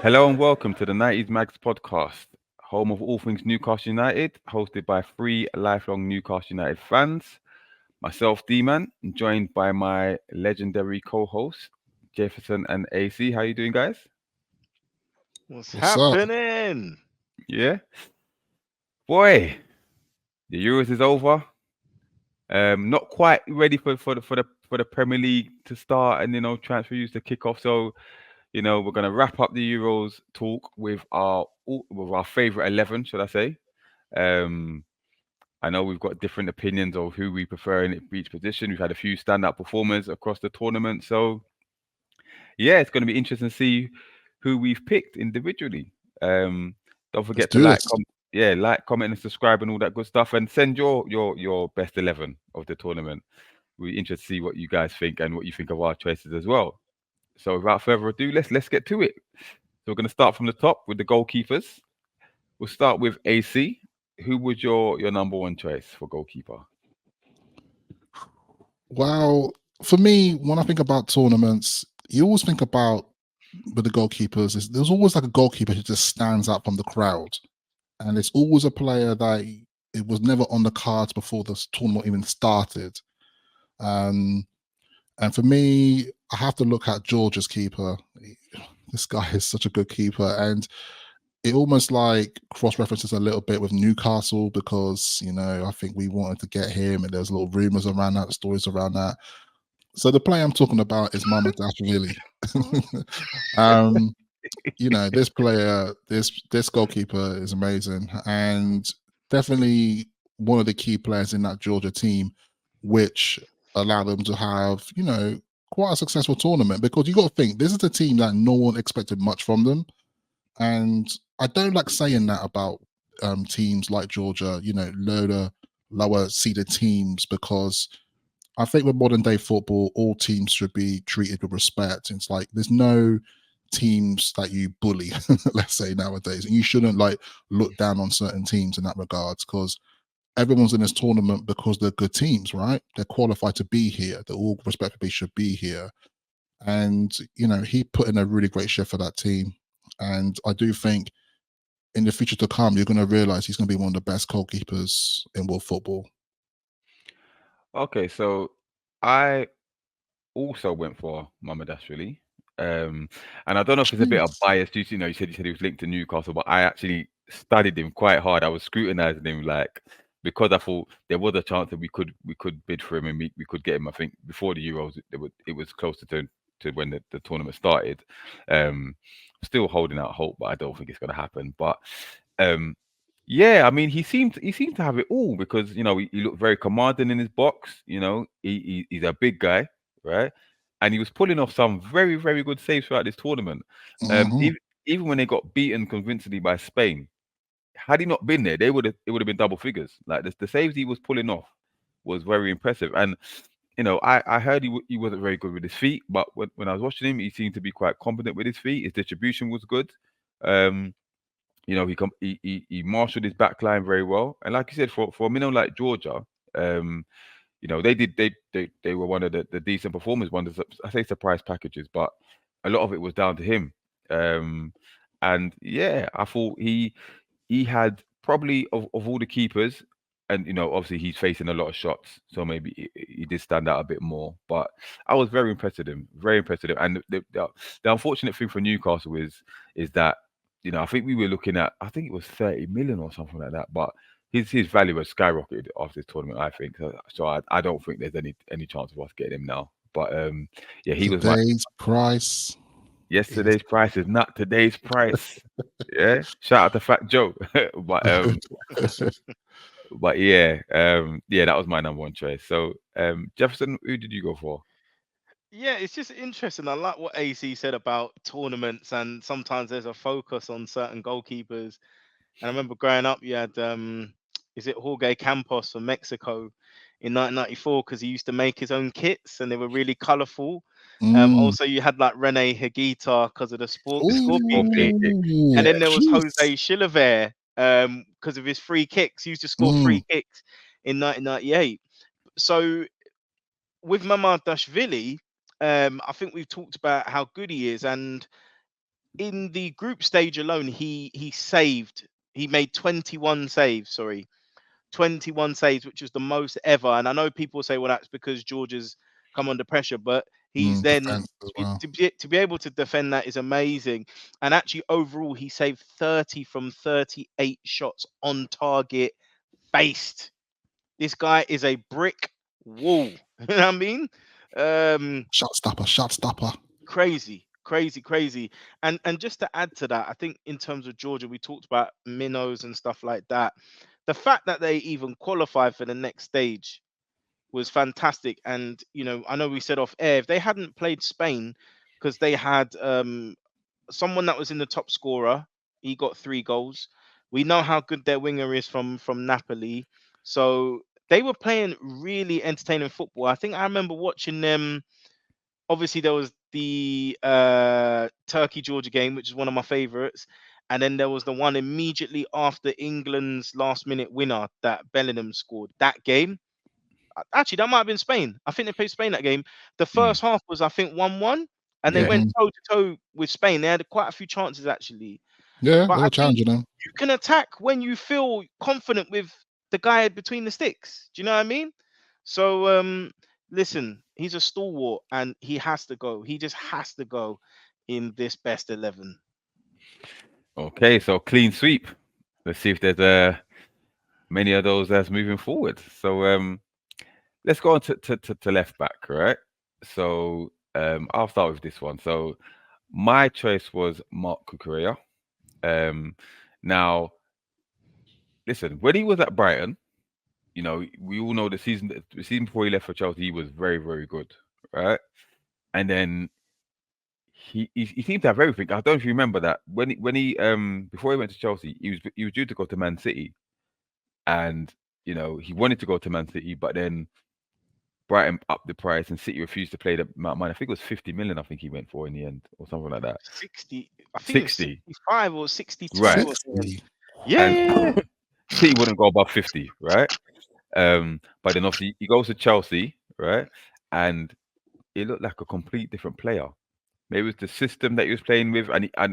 Hello and welcome to the 90s Mags podcast, home of all things Newcastle United, hosted by three lifelong Newcastle United fans. Myself, D-Man, joined by my legendary co-hosts, Jefferson and AC. How you doing, guys? What's What's up? happening? Yeah? Boy, the Euros is over. Not quite ready for the Premier League to start and transfer news to kick off. So we're gonna wrap up the Euros talk with our favorite 11, should I say? Um, I know we've got different opinions of who we prefer in each position. We've had a few standout performers across the tournament, so yeah, it's going to be interesting to see who we've picked individually. Don't Let's forget to do this. like, comment, and subscribe, and all that good stuff. And send your best 11 of the tournament. We're interested to see what you guys think and what you think of our choices as well. So without further ado, let's get to it. So we're going to start from the top with the goalkeepers. We'll start with AC. Who was your number one choice for goalkeeper? Well, for me, when I think about tournaments, you always think about with the goalkeepers, there's always like a goalkeeper who just stands out from the crowd. And it's always a player that it was never on the cards before this tournament even started. Um, and for me, I have to look at Georgia's keeper. This guy is such a good keeper. And it almost like cross references a little bit with Newcastle because I think we wanted to get him, and there's little rumors around that, stories around that. So the player I'm talking about is Mama Dashvili. um, this player, this goalkeeper is amazing, and definitely one of the key players in that Georgia team, which allowed them to have quite a successful tournament. Because you got to think this is a team that no one expected much from them. And I don't like saying that about teams like Georgia, lower seeded teams, because I think with modern day football, all teams should be treated with respect. It's like there's no teams that you bully, let's say nowadays, and you shouldn't like look down on certain teams in that regards, because everyone's in this tournament because they're good teams, right? They're qualified to be here. They all respectively should be here. And he put in a really great shift for that team. And I do think in the future to come, you're going to realize he's going to be one of the best goalkeepers in world football. Okay, so I also went for Mamadashvili. And I don't know if it's a bit of Jeez. bias. You said he was linked to Newcastle, but I actually studied him quite hard. I was scrutinizing him like because I thought there was a chance that we could bid for him and we could get him. I think before the Euros, it was closer to when the tournament started. Um, Still holding out hope, but I don't think it's going to happen. But um, yeah, I mean, he seemed to have it all because he looked very commanding in his box. He's a big guy, right? And he was pulling off some very very good saves throughout this tournament. Hmm. Even when they got beaten convincingly by Spain, had he not been there, it would have been double figures. Like the saves he was pulling off was very impressive. And I heard he wasn't very good with his feet, but when I was watching him, he seemed to be quite competent with his feet. His distribution was good. Um, he marshaled his back line very well. And like you said, for a minnow like Georgia, um, they were one of the decent performers, one of I say surprise packages, but a lot of it was down to him. Um, and yeah, I thought he had probably of all the keepers, and obviously he's facing a lot of shots, so maybe he did stand out a bit more. But I was very impressed with him, very impressed with him. And the unfortunate thing for Newcastle is that I think we were looking at, I think it was 30 million or something like that, but his value has skyrocketed after this tournament. I think so. I don't think there's any chance of us getting him now. But yeah, he was my Today's price is yesterday's price is not today's price. Yeah, shout out to Fat Joe. but yeah, that was my number one choice. So Jefferson, who did you go for? Yeah, it's just interesting. I like what AC said about tournaments, and sometimes there's a focus on certain goalkeepers. And I remember growing up, you had is it Jorge Campos from Mexico in 1994 because he used to make his own kits and they were really colourful. mm. Also, you had like Rene Higuita because of the Scorpion kick, and Yeah. Ooh, then there was jeez. Jose Chilavert because of his free kicks. He used to score Mm. free kicks in 1998. So with Mamardashvili, I think we've talked about how good he is, and in the group stage alone, he made 21 saves. Sorry, 21 saves, which was the most ever. And I know people say, well, that's because George has come under pressure, but he's then Defense as well. to be able to defend that is amazing. And actually, overall, he saved 30 from 38 shots on target faced. This guy is a brick wall. You know what I mean? Shot stopper. Crazy, crazy, crazy. And just to add to that, I think in terms of Georgia, we talked about minnows and stuff like that. The fact that they even qualified for the next stage was fantastic. And I know we said off air, if they hadn't played Spain, because they had someone that was in the top scorer, he got 3 goals. We know how good their winger is from Napoli, so they were playing really entertaining football. I think I remember watching them. Obviously, there was the Turkey Georgia game, which is one of my favorites, and then there was the one immediately after England's last minute winner that Bellingham scored. That game, actually, that might have been Spain. I think they played Spain that game. The Mm. first half was, I think, 1-1, and they Yeah. went Mhm. toe to toe with Spain. They had quite a few chances actually, Yeah, but they I were think challenging them. you can attack when you feel confident with the guy between the sticks. Do you know what I mean? So listen, he's a stalwart and he has to go. He just has to go in this best 11. Okay, so clean sweep. Let's see if there's many of those that's moving forward. So let's go on to left back, right? So I'll start with this one. So my choice was Mark Cucurella. Um, now listen, when he was at Brighton, we all know the season before he left for Chelsea, he was very, very good, right? And then he seemed to have everything. I don't know if you remember that when he before he went to Chelsea, he was due to go to Man City, and he wanted to go to Man City, but then Brighton upped the price, and City refused to play the amount of money. I think it was 50 million. I think he went for in the end, or something like that. 60, I think it was 60, 65 or 62 right? or something. 60. Yeah, And yeah, yeah. City wouldn't go above 50, right? But then obviously he goes to Chelsea, right? And it looked like a complete different player. Maybe it was the system that he was playing with, Mm, I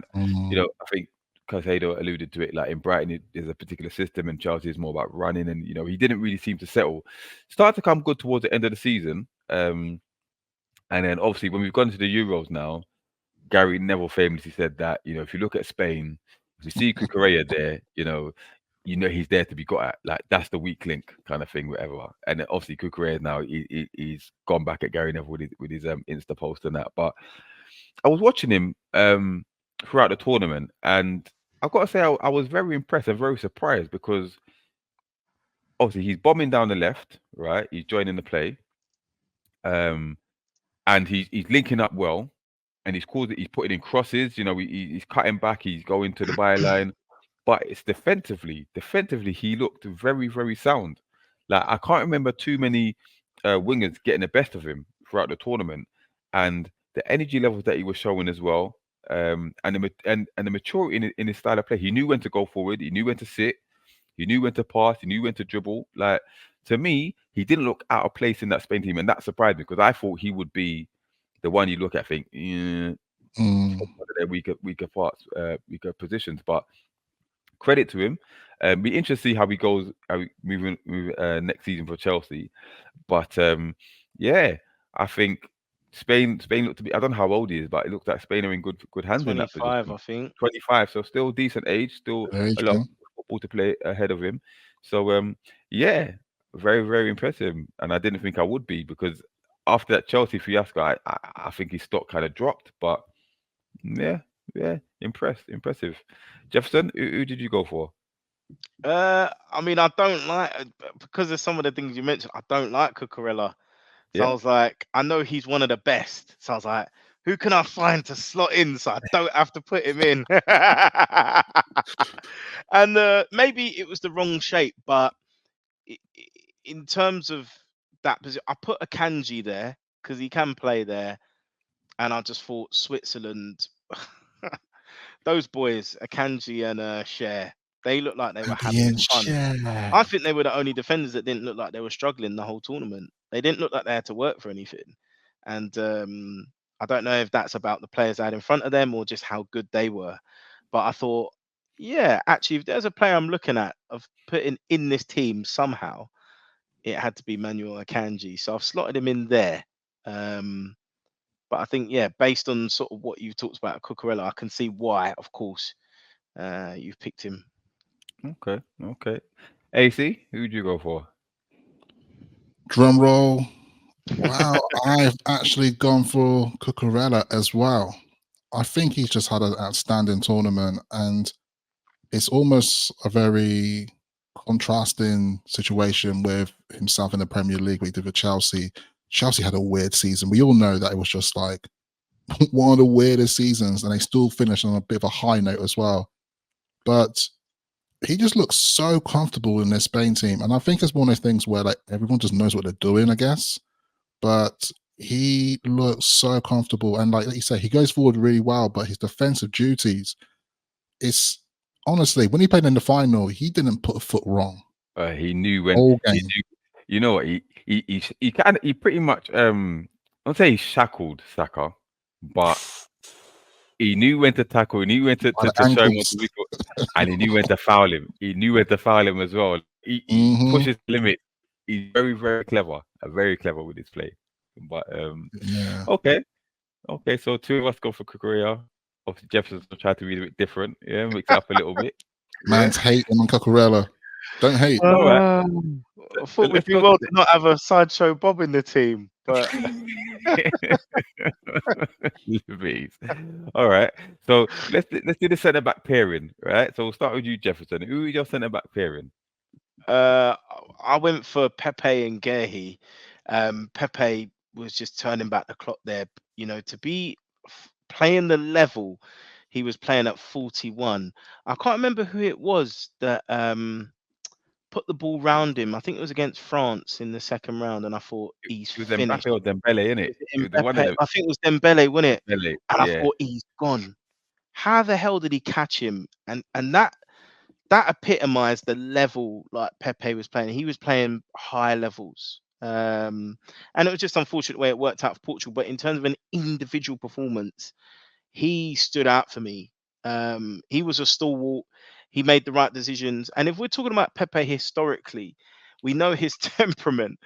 think Casado alluded to it. Like in Brighton, there's a particular system, and Chelsea is more about running. And he didn't really seem to settle. Started to come good towards the end of the season, and then obviously when we've gone to the Euros now, Gary Neville famously said that if you look at Spain, if you see Cucurella there, he's there to be got at. Like that's the weak link kind of thing, whatever. And then obviously Cucurella now he's gone back at Gary Neville with his Insta post and that. But I was watching him throughout the tournament, and I've got to say I was very impressed and very surprised because obviously he's bombing down the left, right? He's joining the play, um, and he's linking up well, and he's putting in crosses. He's cutting back, he's going to the byline, but it's defensively he looked very, very sound. Like I can't remember too many wingers getting the best of him throughout the tournament, and the energy levels that he was showing as well, and the maturity in his style of play. He knew when to go forward, he knew when to sit, he knew when to pass, he knew when to dribble. Like to me, he didn't look out of place in that Spain team, and that surprised me because I thought he would be the one you look at, think, yeah, mm. one of their weaker parts, weaker positions. But credit to him. Be interested to see how he goes, move next season for Chelsea. But yeah, I think Spain looked to be. I don't know how old he is, but it looks like Spain are in good hands in that 25, position. I think. 25, so still decent age, still Very a lot of true. football to play ahead of him. So yeah, very, very impressive. And I didn't think I would be because after that Chelsea fiasco, I think his stock kind of dropped. But yeah, yeah, impressive. Jefferson, who did you go for? I mean, I don't like because of some of the things you mentioned. I don't like Cucurella. So I Yeah. was like, I know he's one of the best. So I was like, who can I find to slot in so I don't have to put him in? And maybe it was the wrong shape, but in terms of that position, I put a Kanji there because he can play there, and I just thought Switzerland, those boys, Akanji and Cher, they looked like they were And the having end fun. share. I think they were the only defenders that didn't look like they were struggling the whole tournament. They didn't look like they had to work for anything. And I don't know if that's about the players I had in front of them or just how good they were. But I thought, yeah, actually, if there's a player I'm looking at of putting in this team somehow, it had to be Manuel Akanji. So I've slotted him in there. Um, but I think, yeah, based on sort of what you've talked about Cucurella, I can see why, of course, you've picked him. Okay, okay. AC, who'd you go for? Drum roll. Wow, I've actually gone for Cucurella as well. I think he's just had an outstanding tournament, and it's almost a very contrasting situation with himself in the Premier League, what he did with Chelsea. Chelsea had a weird season. We all know that it was just like one of the weirdest seasons, and they still finished on a bit of a high note as well. But he just looks so comfortable in this Spain team, and I think it's one of those things where like everyone just knows what they're doing, I guess. But he looks so comfortable, and like you say, he goes forward really well. But his defensive duties, it's honestly when he played in the final, he didn't put a foot wrong He knew when all he game. knew. You know what? He kind of he pretty much I don't say he shackled Saka, but he knew when to tackle. He knew when to, By to, the to show him what ankles. to wiggle, and he knew when to foul him. He knew when to foul him as well. He Hmm. pushes the limit. He's very very clever, very clever with his play. But Yeah, okay, okay. So two of us go for Kukurea. Obviously Jefferson's gonna try to be a bit different. Yeah, mix it up a little bit. Yeah. man's hating on Cucurella. Don't hate. All right. I thought we'd Let's do go to well to not have a sideshow Bob in the team, but Louise. All right. So let's do the centre back pairing, right? So we'll start with you, Jefferson. Who is your centre back pairing? uh, I went for Pepe and Gehi. Pepe was just turning back the clock there. You know, to be playing the level he was playing at 41. I can't remember who it was that put the ball round him. I think it was against France in the second round, and I thought he's It was Mbappe finished. or Dembele, innit? Was It it was one of Mbappe? them. I think it was Dembele, wasn't it? Dembele. And I Yeah. thought he's gone. How the hell did he catch him? And that epitomized the level like Pepe was playing. He was playing high levels. And it was just unfortunate the way it worked out for Portugal. But in terms of an individual performance, he stood out for me. He was a stalwart. He made the right decisions. And if we're talking about Pepe historically, we know his temperament.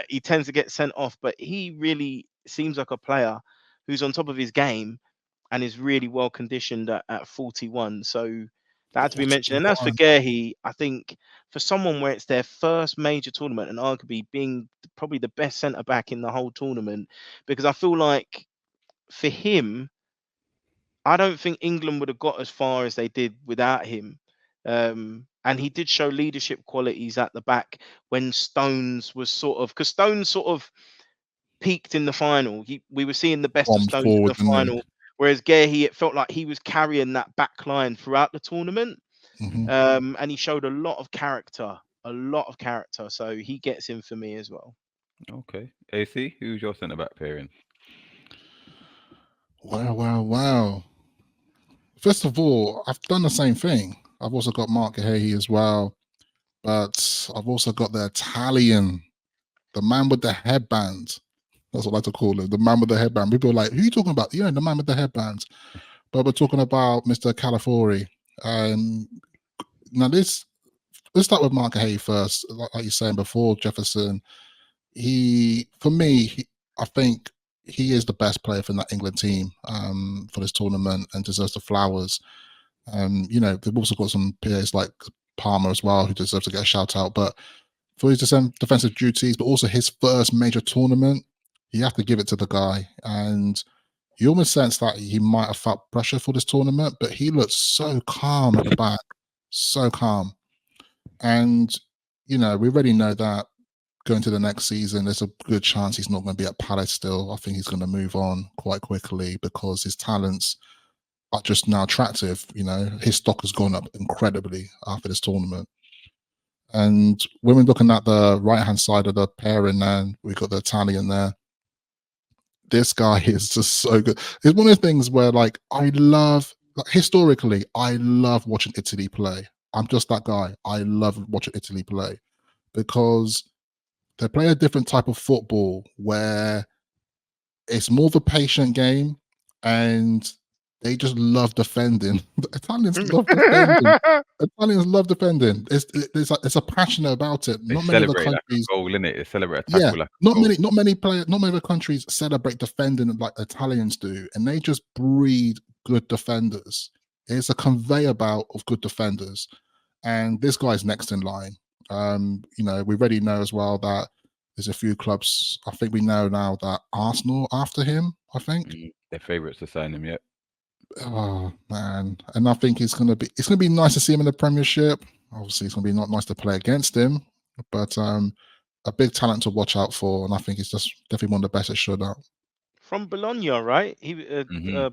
He tends to get sent off, but he really seems like a player who's on top of his game and is really well conditioned at 41. So that had to be mentioned. And as for 41. Gehi, I think for someone where it's their first major tournament and arguably being probably the best centre back in the whole tournament, because I feel like for him, I don't think England would have got as far as they did without him. And he did show leadership qualities at the back when Stones was sort of because Stones sort of peaked in the final. We were seeing the best of Bombed Stones in forward, the didn't final, whereas Gehi, it felt like he was carrying that back line throughout the tournament. he? Hmm. And he showed a lot of character, a lot of character. So he gets in for me as well. Okay. AC, who's your centre back pairing? Wow, wow, wow. First of all, I've done the same thing. I've also got Mark Gahey as well, but I've also got the Italian, the man with the headband. That's what I like to call him, the man with the headband. People are like, "Who are you talking about?" Yeah, the man with the headband. But we're talking about Mr. Calafori. Um, now let's start with Mark Hay first. Like you're saying before, Jefferson. For me, I think he is the best player for that England team for this tournament and deserves the flowers. They've also got some players like Palmer as well who deserves to get a shout out. But for his defensive duties, but also his first major tournament, you have to give it to the guy. And you almost sense that he might have felt pressure for this tournament, but he looked so calm at the back, so calm. And, we already know that going to the next season, there's a good chance he's not going to be at Palace still. I think he's going to move on quite quickly because his talents are just now attractive. His stock has gone up incredibly after this tournament. And when we're looking at the right hand side of the pairing, then we've got the Italian there. This guy is just so good. It's one of the things where, like, historically, I love watching Italy play. I'm just that guy. I love watching Italy play because they play a different type of football where it's more of a patient game, and they just love defending. The Italians love defending. Italians love defending. It's a passionate about it. They Not many other celebrate like countries. a goal, innit? They celebrate a Yeah, tackle like a goal. not many other countries celebrate defending like Italians do, and they just breed good defenders. It's a conveyor belt of good defenders, and this guy's next in line. We already know as well that there's a few clubs. I think we know now that Arsenal after him. I think. They're favourites to sign him, yet. Oh man, and I think it's gonna be nice to see him in the Premiership. Obviously, it's gonna be not nice to play against him, but a big talent to watch out for, and I think he's just definitely one of the best at shootout. From Bologna, right? Hmm.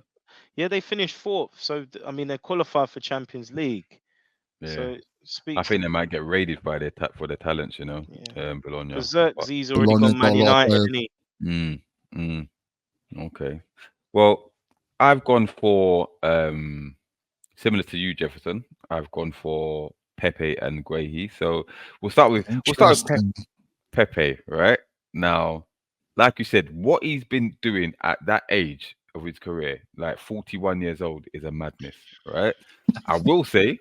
Yeah, they finished fourth, so I mean they qualified for Champions League. Yeah, So it I speaks, think they might get raided by for their talents, yeah. Bologna. Because But Xerxes already Bologna's gone got Man a lot of United, players. didn't he? mm, mm, okay. Well, I've gone for similar to you, Jefferson. I've gone for Pepe and Guehi. So we'll start with Interesting. Pepe, right? Now, like you said, what he's been doing at that age of his career, like 41 years old, is a madness, right? I will say,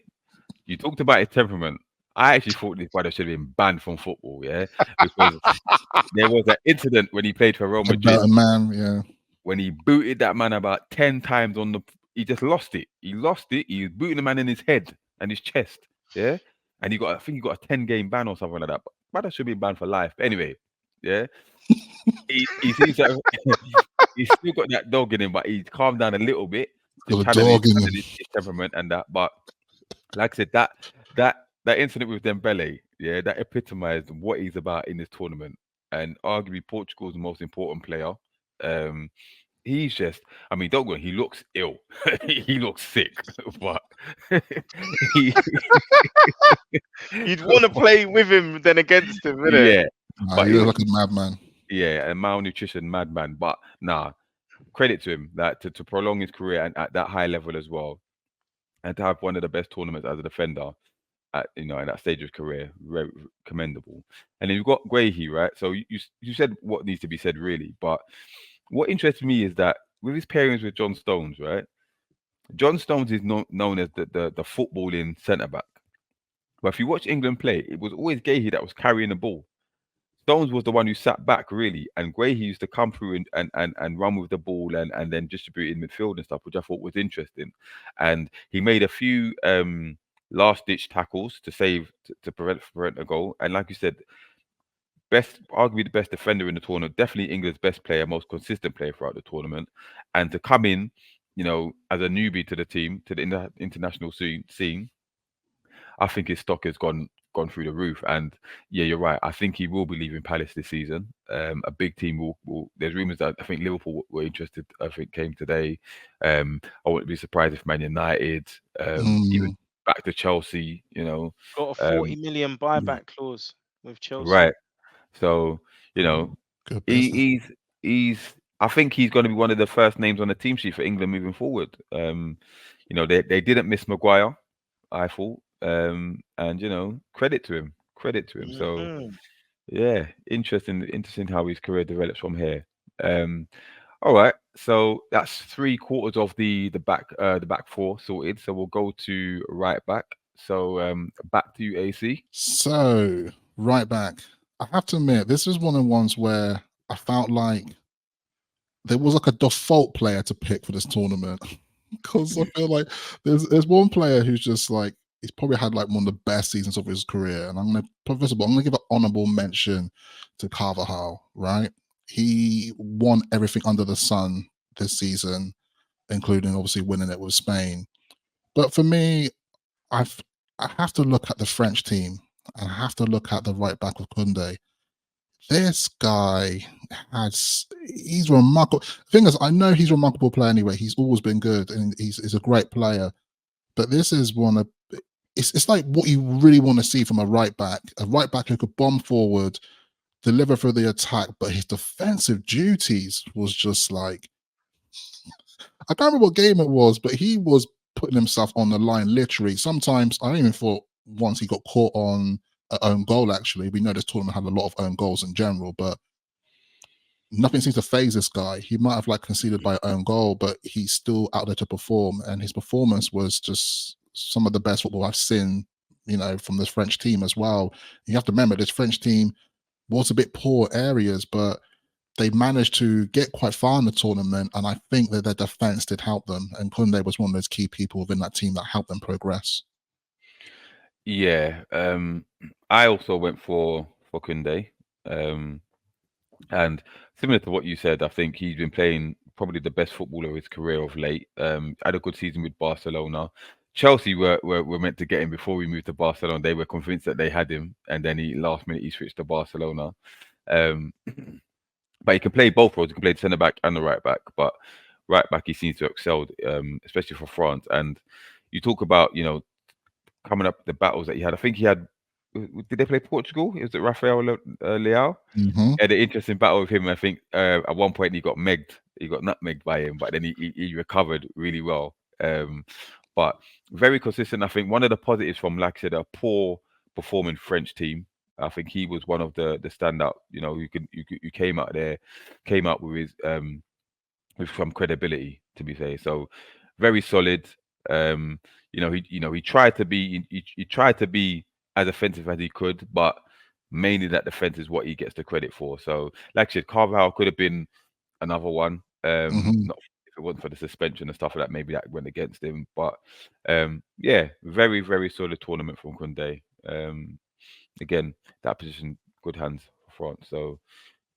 you talked about his temperament. I actually thought this brother should have been banned from football, yeah, because there was an incident when he played for Real Madrid About a man, yeah. when he booted that man about 10 times on the. He just lost it. He lost it. He was booting the man in his head and his chest, yeah, and I think he got a 10-game ban or something like that. But brother should be banned for life. But anyway, yeah, he seems to he's still got that dog in him, but he's calmed down a little bit to Got a channel his, dog in him. channel his temperament and that. But like I said, that incident with Dembele, yeah, that epitomized what he's about in this tournament, and arguably Portugal's most important player. Um, he's just, I mean, don't go. He looks ill. He looks sick, but he, You'd want to play with him than against him, innit? yeah, Nah, but he looks like a madman. yeah, a malnutrition madman. But nah, credit to him that to prolong his career and at that high level as well, and to have one of the best tournaments as a defender at that stage of his career, very commendable. And then you've got Guehi, right? So you said what needs to be said really, but what interests me is that with his pairings with John Stones, right? John Stones is known as the footballing centre back, but if you watch England play, it was always Guehi that was carrying the ball. Stones was the one who sat back really, and Guehi used to come through and run with the ball and then distribute in midfield and stuff, which I thought was interesting. And he made a few last ditch tackles to save to prevent a goal. And like you said, arguably the best defender in the tournament, definitely England's best player, most consistent player throughout the tournament, and to come in, as a newbie to the team, to the international scene, I think his stock has gone through the roof. And yeah, you're right. I think he will be leaving Palace this season. A big team will. There's rumours that I think Liverpool were interested. I think came today. I wouldn't be surprised if Man United, even Mm, back to Chelsea. Got a 40 Um, million buyback clause with Chelsea. right. So good he, business. he's. I think he's going to be one of the first names on the team sheet for England moving forward. They didn't miss Maguire, I thought. And credit to him. Credit to him. So Mhm. yeah, interesting how his career develops from here. Um, all right. So that's three-quarters of the back four sorted. So we'll go to right back. So back to you, AC. So right back, I have to admit, this is one of the ones where I felt like there was like a default player to pick for this tournament because I feel like there's one player who's just like he's probably had like one of the best seasons of his career, and first of all, I'm gonna give an honorable mention to Carvajal. Right, he won everything under the sun this season, including obviously winning it with Spain. But for me, I've I have to look at the French team, and I have to look at the right back of Kunde. This guy he's remarkable. The thing is, I know he's a remarkable player anyway. He's always been good and he's a great player. But this is one of it's like what you really want to see from a right back who could bomb forward, deliver for the attack, but his defensive duties was just like I can't remember what game it was, but he was putting himself on the line literally. Sometimes I even thought once he got caught on an own goal. Actually, we know this tournament had a lot of own goals in general, but nothing seems to phase this guy. He might have like conceded by own goal, but he's still out there to perform, and his performance was just some of the best football I've seen. From this French team as well. You have to remember this French team was a bit poor areas, but they managed to get quite far in the tournament, and I think that their defense did help them. And Kunde was one of those key people within that team that helped them progress. Yeah, I also went for Kunde, and similar to what you said, I think he's been playing probably the best footballer of his career of late. Had a good season with Barcelona. Chelsea were meant to get him before we moved to Barcelona. They were convinced that they had him, and then last minute he switched to Barcelona. Um, but he can play both roles. He can play the centre back and the right back. But right back, he seems to have excelled, especially for France. And you talk about coming up the battles that he had. I think he had. Did they play Portugal? Is it Rafael Leao? Mm-hmm. Had an interesting battle with him. I think at one point he got megged. He got nutmegged by him, but then he recovered really well. But very consistent. I think one of the positives from, like I said, a poor performing French team. I think he was one of the standout. Who came out there, came out with some credibility, to be fair. So very solid. He tried to be he tried to be as offensive as he could, but mainly that defense is what he gets the credit for. So, like I said, Carvajal could have been another one. Mm-hmm. Not if it wasn't for the suspension and stuff like that, maybe that went against him. But yeah, very very solid tournament from Kunde. Again, that position, good hands for France. So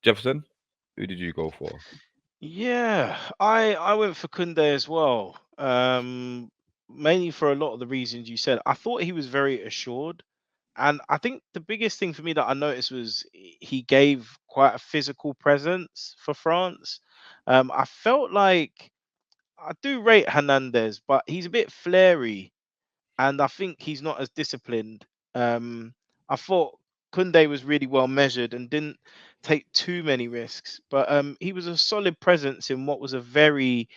Jefferson, who did you go for? Yeah, I went for Kunde as well. Mainly for a lot of the reasons you said. I thought he was very assured, and I think the biggest thing for me that I noticed was he gave quite a physical presence for France. I felt like I do rate Hernandez, but he's a bit flary, and I think he's not as disciplined. I thought Kunde was really well measured and didn't take too many risks, but he was a solid presence in what was a very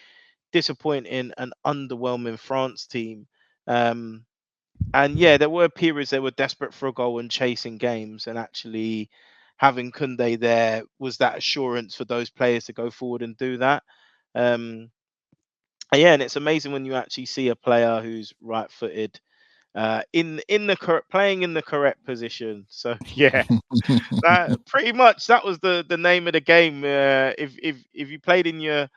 disappointing and underwhelming France team. Um, and yeah, there were periods they were desperate for a goal and chasing games, and actually having Kunde there was that assurance for those players to go forward and do that. Um, yeah, and it's amazing when you actually see a player who's right-footed in the correct playing in the correct position. So yeah, that pretty much that was the name of the game. If you played in your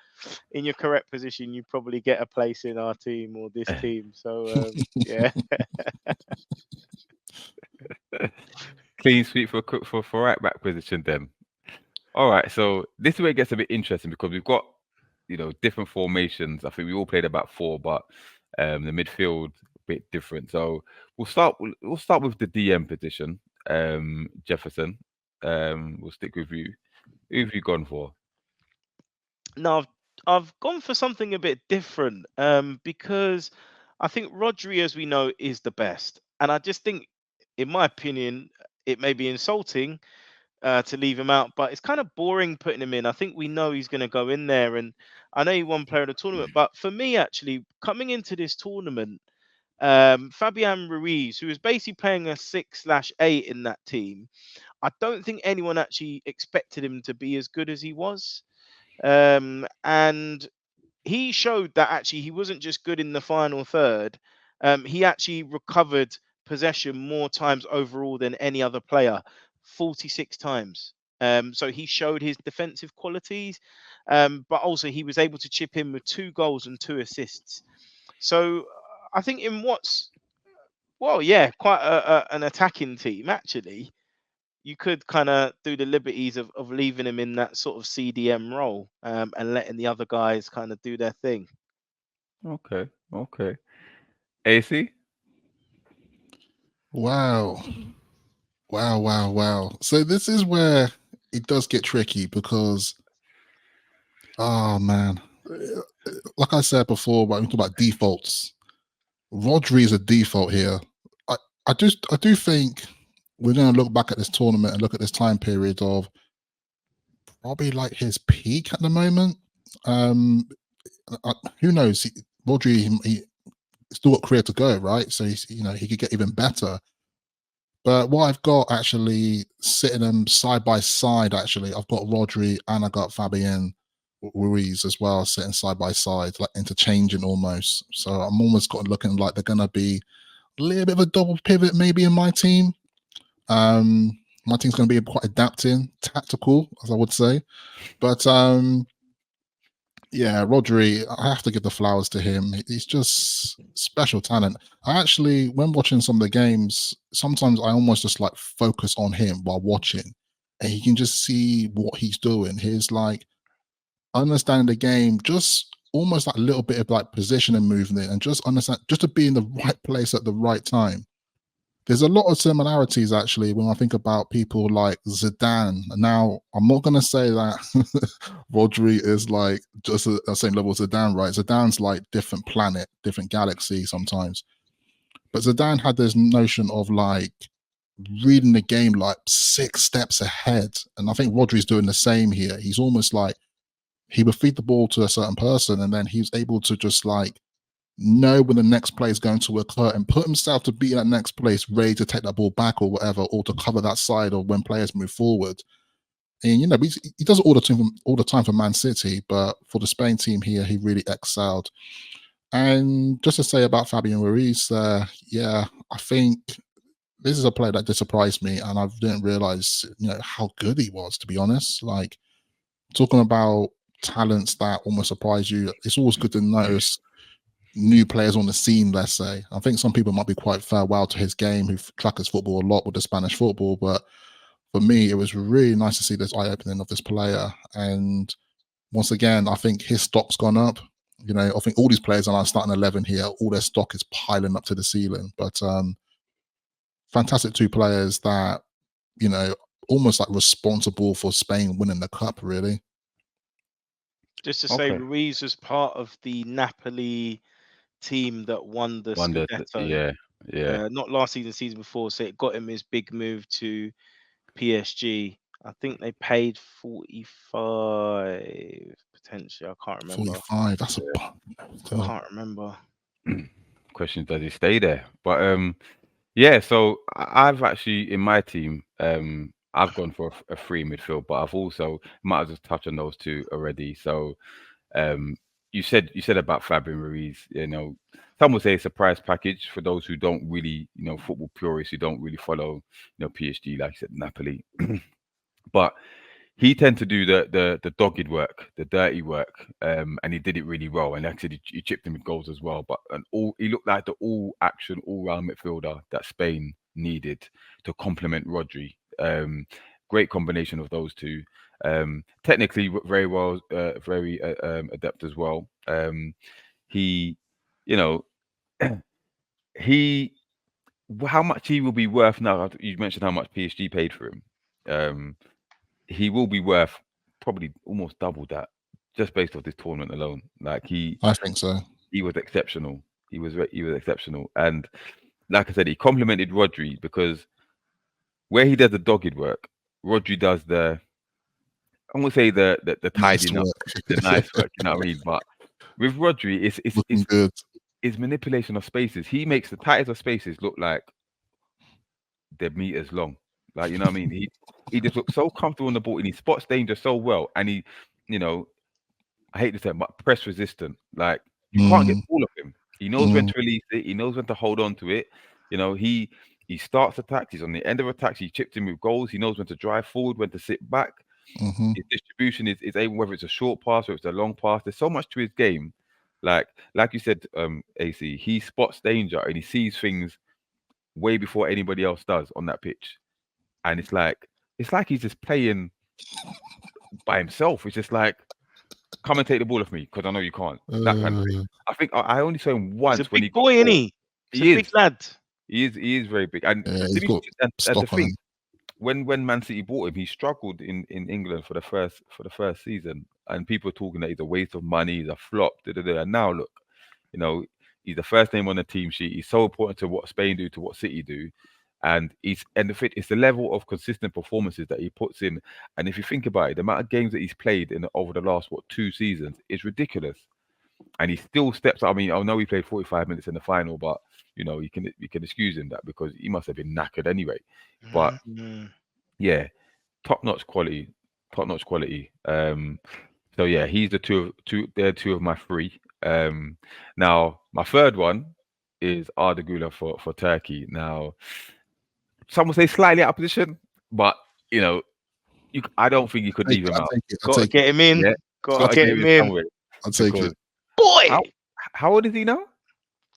correct position, you probably get a place in our team or this team. So yeah. Clean sweep for right back position then. All right, so this is where it gets a bit interesting because we've got different formations. I think we all played about four, but the midfield a bit different. So we'll start with the DM position. Jefferson. We'll stick with you. Who have you gone for? No, I've gone for something a bit different because I think Rodri, as we know, is the best, and I just think, in my opinion, it may be insulting to leave him out, but it's kind of boring putting him in. I think we know he's going to go in there, and I know he won player of the tournament, but for me, actually, coming into this tournament, Fabian Ruiz, who was basically playing a 6/8 in that team, I don't think anyone actually expected him to be as good as he was. And he showed that actually he wasn't just good in the final third. He actually recovered possession more times overall than any other player, 46 times. So he showed his defensive qualities, but also he was able to chip in with 2 goals and 2 assists. So I think in what's well, yeah, quite an attacking team actually. You could kind of do the liberties of leaving him in that sort of CDM role and letting the other guys kind of do their thing. Okay, okay. AC. Wow. Wow, wow, wow. So this is where it does get tricky because, oh man, like I said before, when we talk about defaults, Rodri is a default here. I, I do think we're going to look back at this tournament and look at this time period of probably like his peak at the moment. Um, who knows? Rodri, he still got career to go, right? So he's, he could get even better. But what I've got actually sitting them side by side, actually, I've got Rodri and I got Fabian Ruiz as well, sitting side by side, like interchanging almost. So I'm almost got looking like they're gonna be a little bit of a double pivot maybe in my team. My team's gonna be quite adapting, tactical, as I would say. But yeah, Rodri, I have to give the flowers to him. He's just special talent. I actually, when watching some of the games, sometimes I almost just like focus on him while watching, and you can just see what he's doing. He's like understanding the game, just almost like a little bit of like position and movement, and just understand, just to be in the right place at the right time. There's a lot of similarities actually when I think about people like Zidane. Now, I'm not going to say that Rodri is like just at the same level as Zidane, right? Zidane's like different planet, different galaxy sometimes. But Zidane had this notion of like reading the game like 6 steps ahead. And I think Rodri's doing the same here. He's almost like he would feed the ball to a certain person and then he's able to just like know when the next play is going to occur and put himself to be in that next place, ready to take that ball back or whatever, or to cover that side or when players move forward. And he does it all the time for Man City, but for the Spain team here, he really excelled. And just to say about Fabian Ruiz, yeah, I think this is a player that did surprise me, and I didn't realize how good he was. To be honest, like talking about talents that almost surprise you, it's always good to notice new players on the scene, let's say. I think some people might be quite farewell to his game who track his football a lot with the Spanish football, but for me, it was really nice to see this eye opening of this player. And once again, I think his stock's gone up. I think all these players are now starting 11 here, all their stock is piling up to the ceiling. But fantastic two players that, you know, almost like responsible for Spain winning the cup, really. Just to say, Okay. Ruiz was part of the Napoli team that won the Wonder. Scudetto. Yeah. Yeah. Not last season, season before. So it got him his big move to PSG. I think they paid 45 potentially. I can't remember. 45, that's a oh, Can't remember. Question: does he stay there? But yeah. So I've actually in my team, I've gone for a free midfield, but I've also might as well touch on those two already. So um, you said about Fabian Ruiz. Some would say a surprise package for those who don't really, football purists who don't really follow, PSG, like you said, Napoli. But he tend to do the dogged work, the dirty work, and he did it really well. And actually, he chipped in with goals as well. But he looked like the all action, all round midfielder that Spain needed to complement Rodri. Great combination of those two. Technically, very well, very adept as well. He, you know, he how much he will be worth now. You mentioned how much PSG paid for him. Um, he will be worth probably almost double that just based off this tournament alone. Like I think so. he was exceptional. He was exceptional, and like I said, he complimented Rodri because where he does the dogged work, Rodri does I won't say the Nice tidying up, work. the nice work. You know what I mean? But with Rodri, it's Looking good. it's manipulation of spaces. He makes the tightest of spaces look like they're meters long. Like, you know what I mean? He just looks so comfortable on the ball and he spots danger so well. And you know, I hate to say it, but press resistant. Like you can't get Mm, the ball off him. He knows when mm, to release it. He knows when to hold on to it. He starts attacks. He's on the end of attacks. He chips in with goals. He knows when to drive forward, when to sit back. hmm His distribution is able, whether it's a short pass or it's a long pass. There's so much to his game. Like you said, AC, he spots danger and he sees things way before anybody else does on that pitch. And it's like he's just playing by himself. It's just like, come and take the ball off me because I know you can't. That kind of thing. Uh, I think I only saw him He's a once when he big got boy, isn't caught. he? He's a He is. big lad. He is very big. And yeah, to he's be got and the stock on thing, him. when Man City bought him, he struggled in England for the first season. And people were talking that he's a waste of money, he's a flop. Da, da, da. And now look, you know, he's the first name on the team sheet. He's so important to what Spain do, to what City do. It's the level of consistent performances that he puts in. And if you think about it, the amount of games that he's played in over the last 2 seasons is ridiculous. And he still steps up. I mean, I know he played 45 minutes in the final, but you can excuse him that because he must have been knackered anyway. But yeah, top notch quality, top notch quality. So yeah, he's they're two of my three. Now my third one is Arda Güler for Turkey. Now some will say slightly out of position, but you know, I don't think you could leave him I out. take it. I Gotta take it. get him in. Yeah, Gotta gotta get get him him in in. somewhere I take because it. Boy! how old is he now?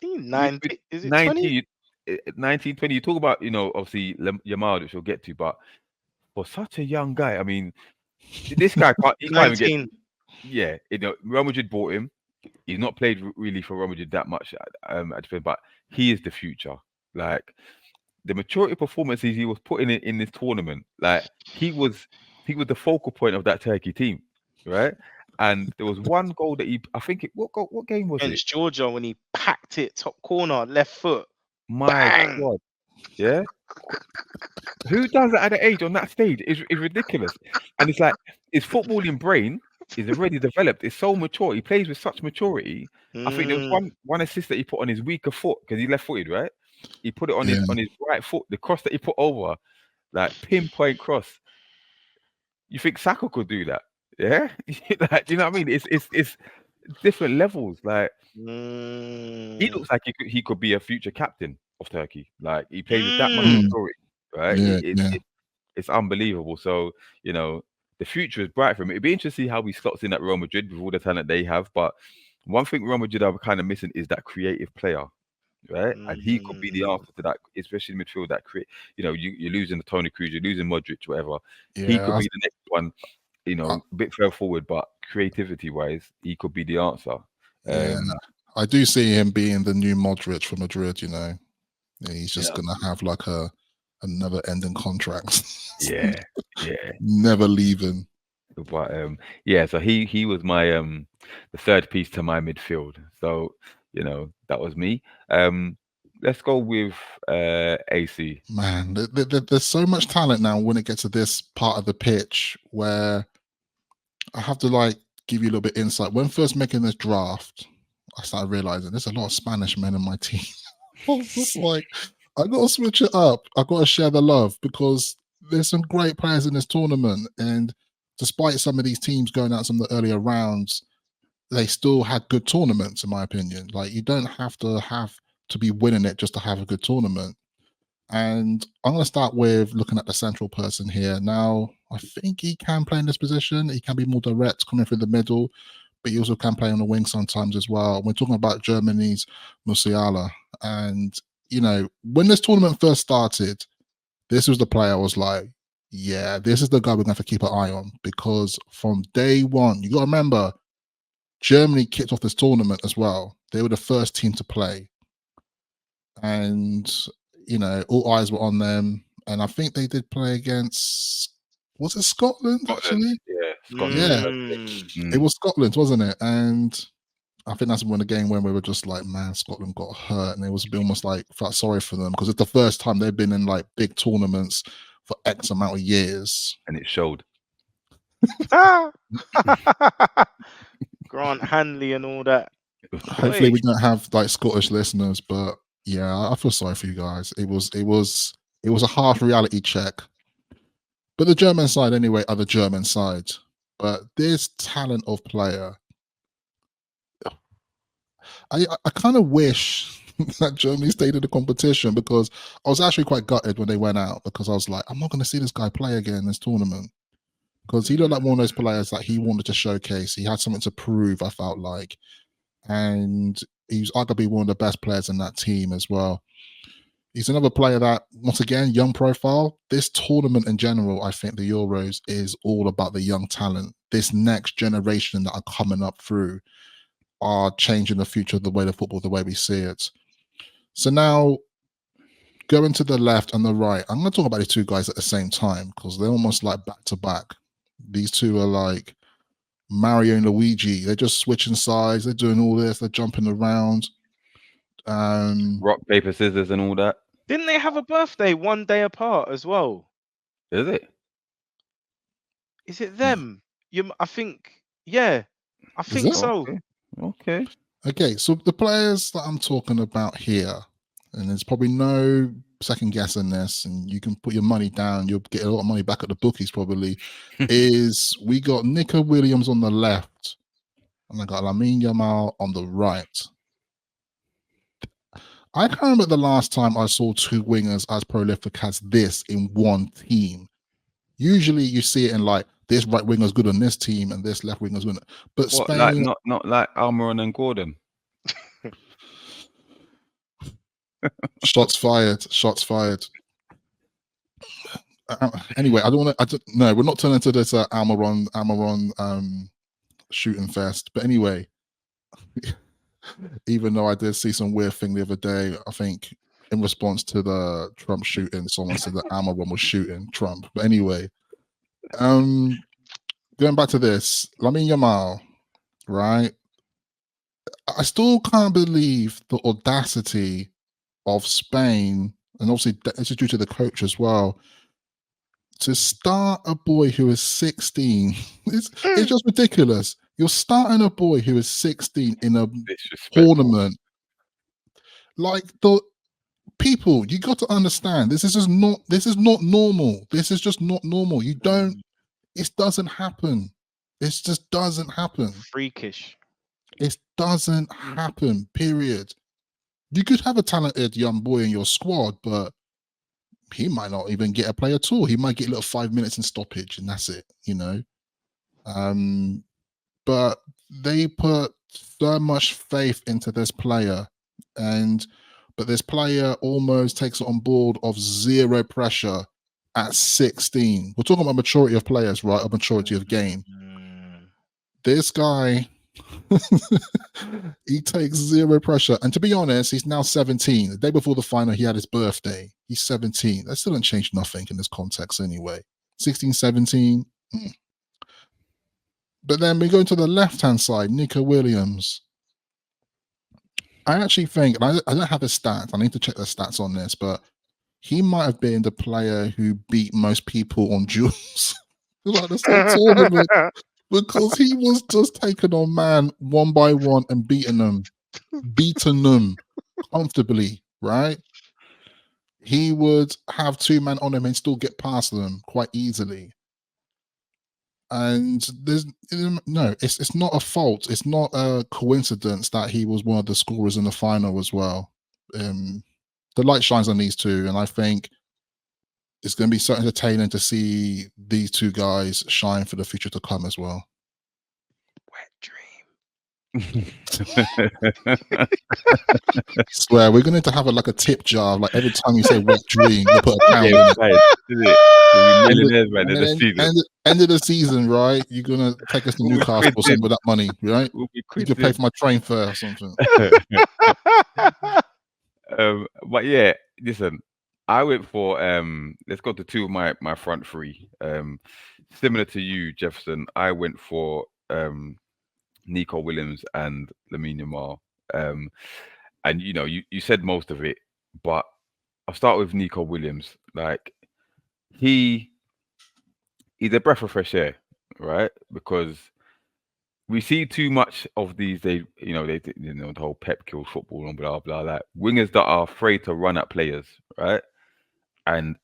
He With 90. Is it 20? 19, 19, 20. You talk about obviously Yamal, which we'll get to, but for such a young guy, I mean, this guy can't even get. 19. Yeah, Real Madrid bought him. He's not played really for Real Madrid that much, but he is the future. Like the maturity performances he was putting in this tournament, like he was the focal point of that Turkey team, right? And there was one goal that I think what game was it? Against Georgia when he packed it top corner, left foot. My Bang! God, yeah. Who does that at the age on that stage is ridiculous. And it's like his footballing brain is already developed. It's so mature. He plays with such maturity. I think there was Mm, one assist that he put on his weaker foot because he left footed, right? He put it on Yeah. his right foot. The cross that he put over, like pinpoint cross. You think Saka could do that? Yeah, like, do you know what I mean? It's different levels. Like he mm, looks like he could be a future captain of Turkey. Like he plays with that much mm. Mm, maturity, right? yeah, yeah. It's unbelievable. So the future is bright for him. It'd be interesting to see how he slots in at Real Madrid with all the talent they have. But one thing Real Madrid are kind of missing is that creative player, right? And he could be the Mm, answer to that, especially in midfield. That create, you're losing the Tony Cruz, you're losing Modric, whatever. He could Yeah. be the next one, I, a bit further forward, but creativity wise, he could be the answer. yeah. Um, I do see him being the new Modric for Madrid, you know. He's just yeah, gonna have like a never ending contract. yeah, yeah. Never leaving. But yeah, so he was my the third piece to my midfield. So that was me. Let's go with AC. Man, there's so much talent now when it gets to this part of the pitch where I have to like give you a little bit insight. When first making this draft, I started realizing there's a lot of Spanish men in my team. I was just like, I got to switch it up. I got to share the love because there's some great players in this tournament. And despite some of these teams going out some of the earlier rounds, they still had good tournaments, in my opinion. Like you don't have to be winning it just to have a good tournament. And I'm going to start with looking at the central person here. Now, I think he can play in this position. He can be more direct, coming through the middle, but he also can play on the wing sometimes as well. We're talking about Germany's Musiala. And, when this tournament first started, this was the player I was like, yeah, this is the guy we're going to have to keep an eye on because from day one, you got to remember, Germany kicked off this tournament as well. They were the first team to play. And all eyes were on them. And I think they did play against, was it Scotland actually? Yeah, Scotland. Yeah, mm. it was Scotland, wasn't it? And I think that's when the game when we were just like, man, Scotland got hurt, and it was almost like felt sorry for them because it's the first time they've been in like big tournaments for X amount of years. And it showed. Ah. Grant Hanley and all that. Hopefully, Boy. we don't have like Scottish listeners, but yeah, I feel sorry for you guys. It was a harsh reality check. But the German side, anyway, are the German side. But this talent of player, I kind of wish that Germany stayed in the competition because I was actually quite gutted when they went out because I was like, I'm not going to see this guy play again in this tournament because he looked like one of those players that he wanted to showcase. He had something to prove, I felt like. And he's arguably one of the best players in that team as well. He's another player that, once again, young profile. This tournament in general, I think the Euros is all about the young talent. This next generation that are coming up through are changing the future of the way of football, the way we see it. So now, going to the left and the right, I'm going to talk about the two guys at the same time because they're almost like back to back. These two are like Mario and Luigi. They're just switching sides. They're doing all this. They're jumping around. Rock, paper, scissors, and all that. Didn't they have a birthday one day apart as well? Is it? Is it them? I think, yeah, I Is think it? so. Okay. Okay. Okay, so the players that I'm talking about here, and there's probably no second guessing this, and you can put your money down. You'll get a lot of money back at the bookies probably. Is we got Nico Williams on the left, and I got Lamine Yamal on the right. I can't remember the last time I saw two wingers as prolific as this in one team. Usually you see it in like this right winger's good on this team and this left winger's good. But What, like Spain, not like Almiron and Gordon? shots fired, shots fired. Anyway, I don't want to. No, we're not turning to this Amaron shooting fest. But anyway, even though I did see some weird thing the other day, I think in response to the Trump shooting, someone said that Amaron was shooting Trump. But anyway, going back to this, Lamine Yamal, right? I still can't believe the audacity of Spain, and obviously this is due to the coach as well, to start a boy who is 16. It's just ridiculous. You're starting a boy who is 16 in a Disrespectful. tournament. Like the people, you got to understand this is not normal. This is just not normal. You don't, it doesn't happen. It just doesn't happen. Freakish. It doesn't happen, period. You could have a talented young boy in your squad, but he might not even get a play at all. He might get a little 5 minutes in stoppage, and that's it, you know. But they put so much faith into this player, but this player almost takes it on board of zero pressure at 16. We're talking about maturity of players, right? Or maturity of game. This guy, he takes zero pressure. And to be honest, he's now 17. The day before the final, he had his birthday. He's 17. That still didn't change nothing in this context anyway. 16, 17. But then we go to the left-hand side, Nico Williams. I actually think, and I don't have his stats. I need to check the stats on this, but he might have been the player who beat most people on duels like this whole tournament, because he was just taking on man one by one and beating them comfortably, right? He would have two men on him and still get past them quite easily. And there's no, it's not a fault. It's not a coincidence that he was one of the scorers in the final as well. The light shines on these two, and I think it's going to be so entertaining to see these two guys shine for the future to come as well. Wet dream. Swear, we're going to have a tip jar. Like every time you say wet dream, you put a pound in it. Right. Millionaires, man, And in the then season. end of the season, right? You're gonna take us to We'll be Newcastle or quids something in. with that money, right? We'll be You quids can pay in. for my train fare or something. But yeah, listen, I went for let's go to two of my front three. Similar to you, Jefferson, I went for Nico Williams and Lamine Yamal. And you know, you said most of it, but I'll start with Nico Williams. Like he's a breath of fresh air, right? Because we see too much of these. The whole Pep kills football and blah blah. Like wingers that are afraid to run at players, right? And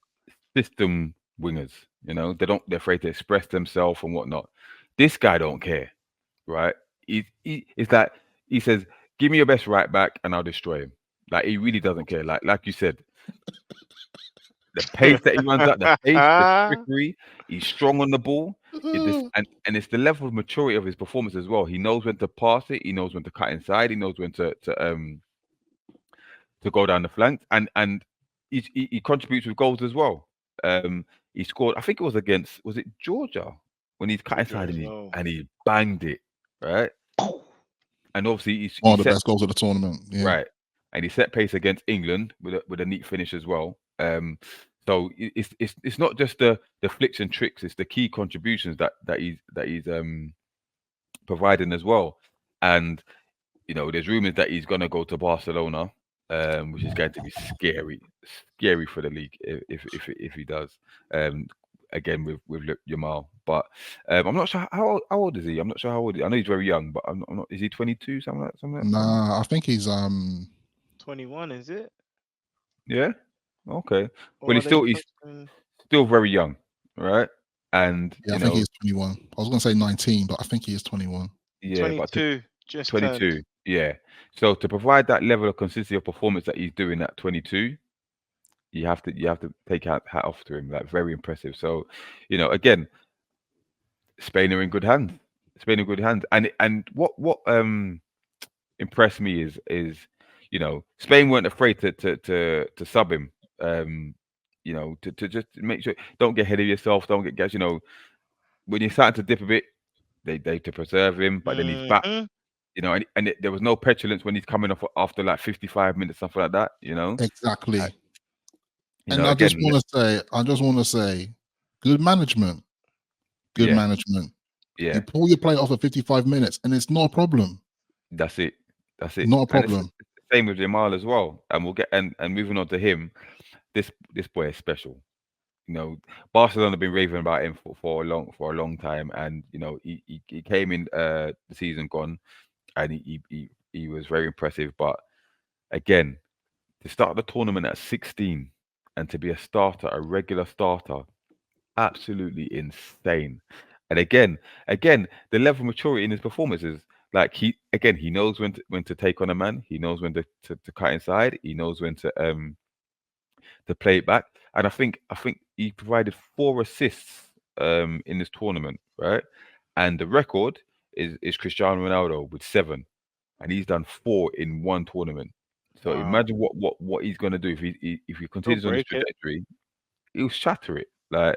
system wingers, they're afraid to express themselves and whatnot. This guy don't care, right? It's that he says, "Give me your best right back, and I'll destroy him." Like he really doesn't care. Like you said, the pace that he runs at, the pace, the trickery. He's strong on the ball. And it's the level of maturity of his performance as well. He knows when to pass it. He knows when to cut inside. He knows when to go down the flanks. And he contributes with goals as well. He scored. I think it was against. Was it Georgia when he's cut inside and he banged it, right? And obviously he's one of the best goals of the tournament. Yeah. Right. And he set pace against England with a neat finish as well. So it's not just the flicks and tricks; it's the key contributions that he's providing as well. And there's rumors that he's gonna go to Barcelona, which is going to be scary for the league if he does. Again with Yamal, but I'm not sure how old is he. I'm not sure how old he is. I know he's very young, but I'm not. Is he 22? Something like that? Nah, I think he's 21, is it? Yeah. Okay. Or Well, are he's they still he's focusing still very young, right? And Yeah, I think he's 21. I was going to say 19, but I think he is 21. yeah, but 22 just turned? 22, yeah. So to provide that level of consistency of performance that he's doing at 22, you have to take hat off to him. Like very impressive. So, again, Spain are in good hands. Spain are in good hands. And what impressed me is Spain weren't afraid to sub him. To just make sure don't get ahead of yourself, don't get gas. When you're starting to dip a bit, they to preserve him, but then he's back. Hmm. There was no petulance when he's coming off after like 55 minutes, something like that. Uh, Exactly. And again, I just want to say, good management. Good yeah, management. You yeah, pull your player off at 55 minutes, and it's not a problem. that's it, that's it, Not a and it's problem. the same with Jamal as well. And we'll get and moving on to him, this boy is special. Barcelona have been raving about him for a long time, and he came in the season gone, and he was very impressive. But again, to start the tournament at 16 and to be a starter, a regular starter, absolutely insane. And again, the level of maturity in his performances, like he knows when to take on a man, he knows when to cut inside, he knows when to play it back. And I think he provided 4 assists in this tournament, right? And the record is Cristiano Ronaldo with 7, and he's done 4 in one tournament. So Wow. imagine what he's gonna do if he He'll continues on this break it. trajectory. He'll shatter it. Like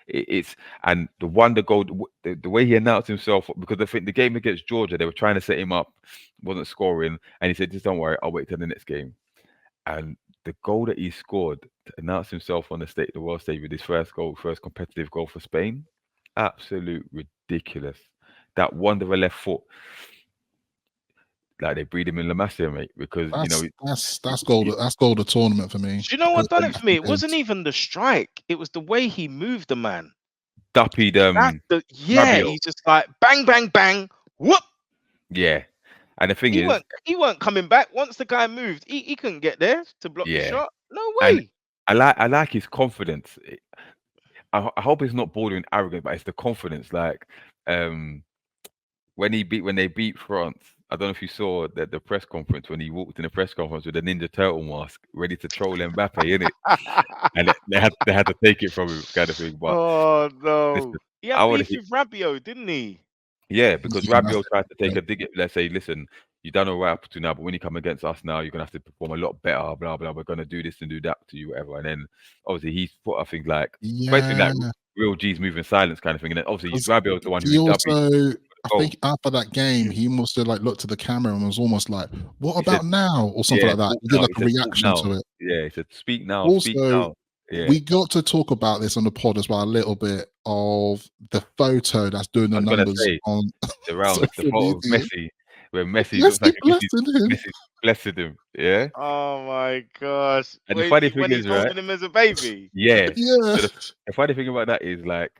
it's and the wonder goal, the way he announced himself, because I think the game against Georgia, they were trying to set him up, wasn't scoring, and he said, "Just don't worry, I'll wait till the next game." And the goal that he scored to announce himself on the world stage with his first goal, first competitive goal for Spain, absolute ridiculous. That wonder of a left foot, like they breed him in La Masia, mate, because That's goal. he That's goal of the tournament for me. Do you know what done it for me? It wasn't Because even the strike. It was the way he moved the man. duppied That's yeah. Rabiot, He's just like bang, bang, bang. Whoop. yeah. And the thing He is, weren't coming back. Once the guy moved, he couldn't get there to block the yeah, shot. No and way. I like his confidence. I hope it's not bordering arrogant, but it's the confidence. Like um, when they beat France. I don't know if you saw the press conference when he walked in the press conference with a Ninja Turtle mask, ready to troll Mbappe in it, and they had to take it from him, kind of thing. But Oh listen, no. He I had want to beef hear, with Rabiot, didn't he? yeah, because yeah, that's Rabiot tried to take it. a dig at, let's say, listen, you done all right up to now, but when you come against us now, you're gonna have to perform a lot better, blah blah. We're gonna do this and do that to you, whatever. And then obviously he's put, I think, like basically Yeah, like real G's moving silence kind of thing. And then obviously because Rabiot's the one who he dubbied also, I the goal. think after that game, he must have like looked at the camera and was almost like, "What He said, about now?" or something "Yeah, like that. talk He did now." like He a said, "Talk reaction now." to it. Yeah, he said, "Speak now, speak Also, now." Yeah, we got to talk about this on the pod as well a little bit of the photo that's doing I the was gonna numbers say on the rounds, the social photo of media. Messi, where Messi looks Leslie like blessing him. Messi blessed him. Yeah, Oh my gosh. and the funny thing When he's is, right? holding him as a baby. Yeah. Yeah. So the funny thing about that is like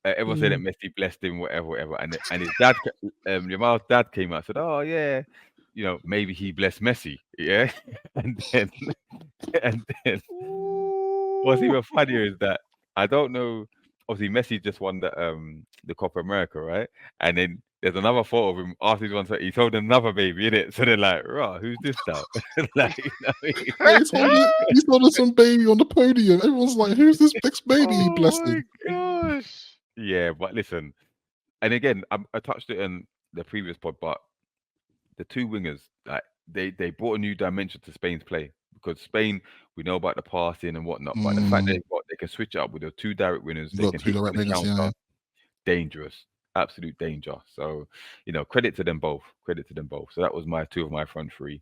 everyone said that Mm. Messi blessed him, whatever, whatever, and his dad, Jamal's dad came out and said, "Oh yeah, maybe he blessed Messi." Yeah, and then and then what's Ooh. even funnier is that I don't know. Obviously, Messi just won the Copa America, right? And then there's another photo of him after he's won. So he's holding another baby in it. So they're like, "Rah, who's this now?" Like, what I Yeah, he's holding some baby on the podium. Everyone's like, "Who's this big baby he Oh blessed my him?" gosh. Yeah, but listen, and again, I touched it in the previous pod, but the two wingers, like they brought a new dimension to Spain's play because Spain, we know about the passing and whatnot, but the fact Mm, they can switch it up with the two direct winners, you they got can two hit you direct in the wingers, yeah. counter, dangerous, absolute danger. So, credit to them both. Credit to them both. So that was my two of my front three.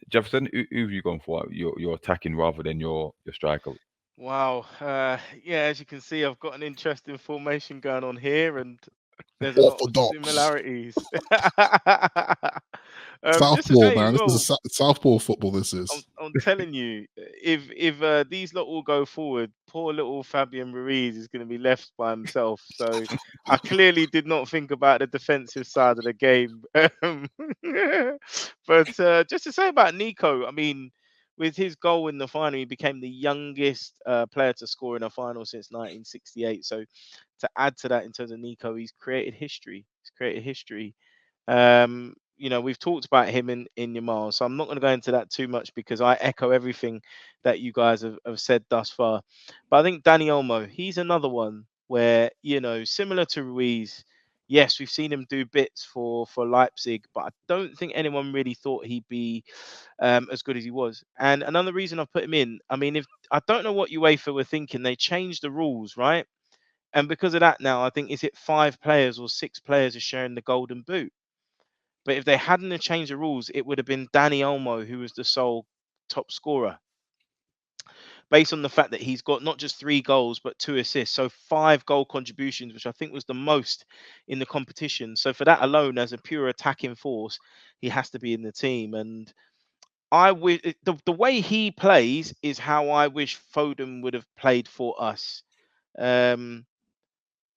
Jefferson, who have you gone for? Your attacking rather than your striker. Wow. Yeah, as you can see, I've got an interesting formation going on here, and there's a lot of Orthodox. similarities. Just to Southpaw, say as man. This is a well, Southpaw football, this is. I'm telling you, if these lot all go forward, poor little Fabian Ruiz is going to be left by himself. So I clearly did not think about the defensive side of the game. But just to say about Nico, I mean, with his goal in the final, he became the youngest player to score in a final since 1968. So to add to that in terms of Nico, he's created history. He's created history. We've talked about him in Yamal, so I'm not going to go into that too much because I echo everything that you guys have said thus far. But I think Danny Olmo, he's another one where, similar to Ruiz, yes, we've seen him do bits for Leipzig, but I don't think anyone really thought he'd be as good as he was. And another reason I put him in, I mean, if I don't know what UEFA were thinking, they changed the rules, right? And because of that, now I think is it 5 players or 6 players are sharing the golden boot. But if they hadn't have changed the rules, it would have been Danny Olmo who was the sole top scorer, based on the fact that he's got not just 3 goals but 2 assists, so 5 goal contributions, which I think was the most in the competition. So for that alone, as a pure attacking force, he has to be in the team. And I wish the way he plays is how I wish Foden would have played for us. Um,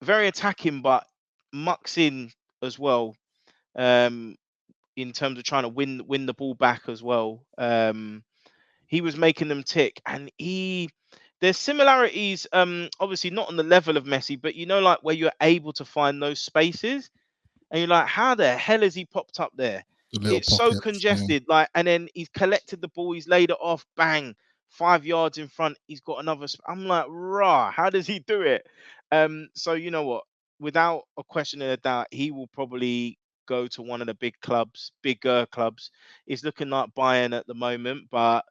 Very attacking, but mucks in as well. Um, in terms of trying to win the ball back as well. He was making them tick, and there's similarities. Obviously not on the level of Messi, but like where you're able to find those spaces, and you're like, how the hell has he popped up there? The little It's so pockets. Yeah. congested, like, and then he's collected the ball, he's laid it off, bang, 5 yards in front, he's got another. I'm like, rah, how does he do it? So you know what? Without a question of a doubt, he will probably go to one of the bigger clubs. He's looking like Bayern at the moment, but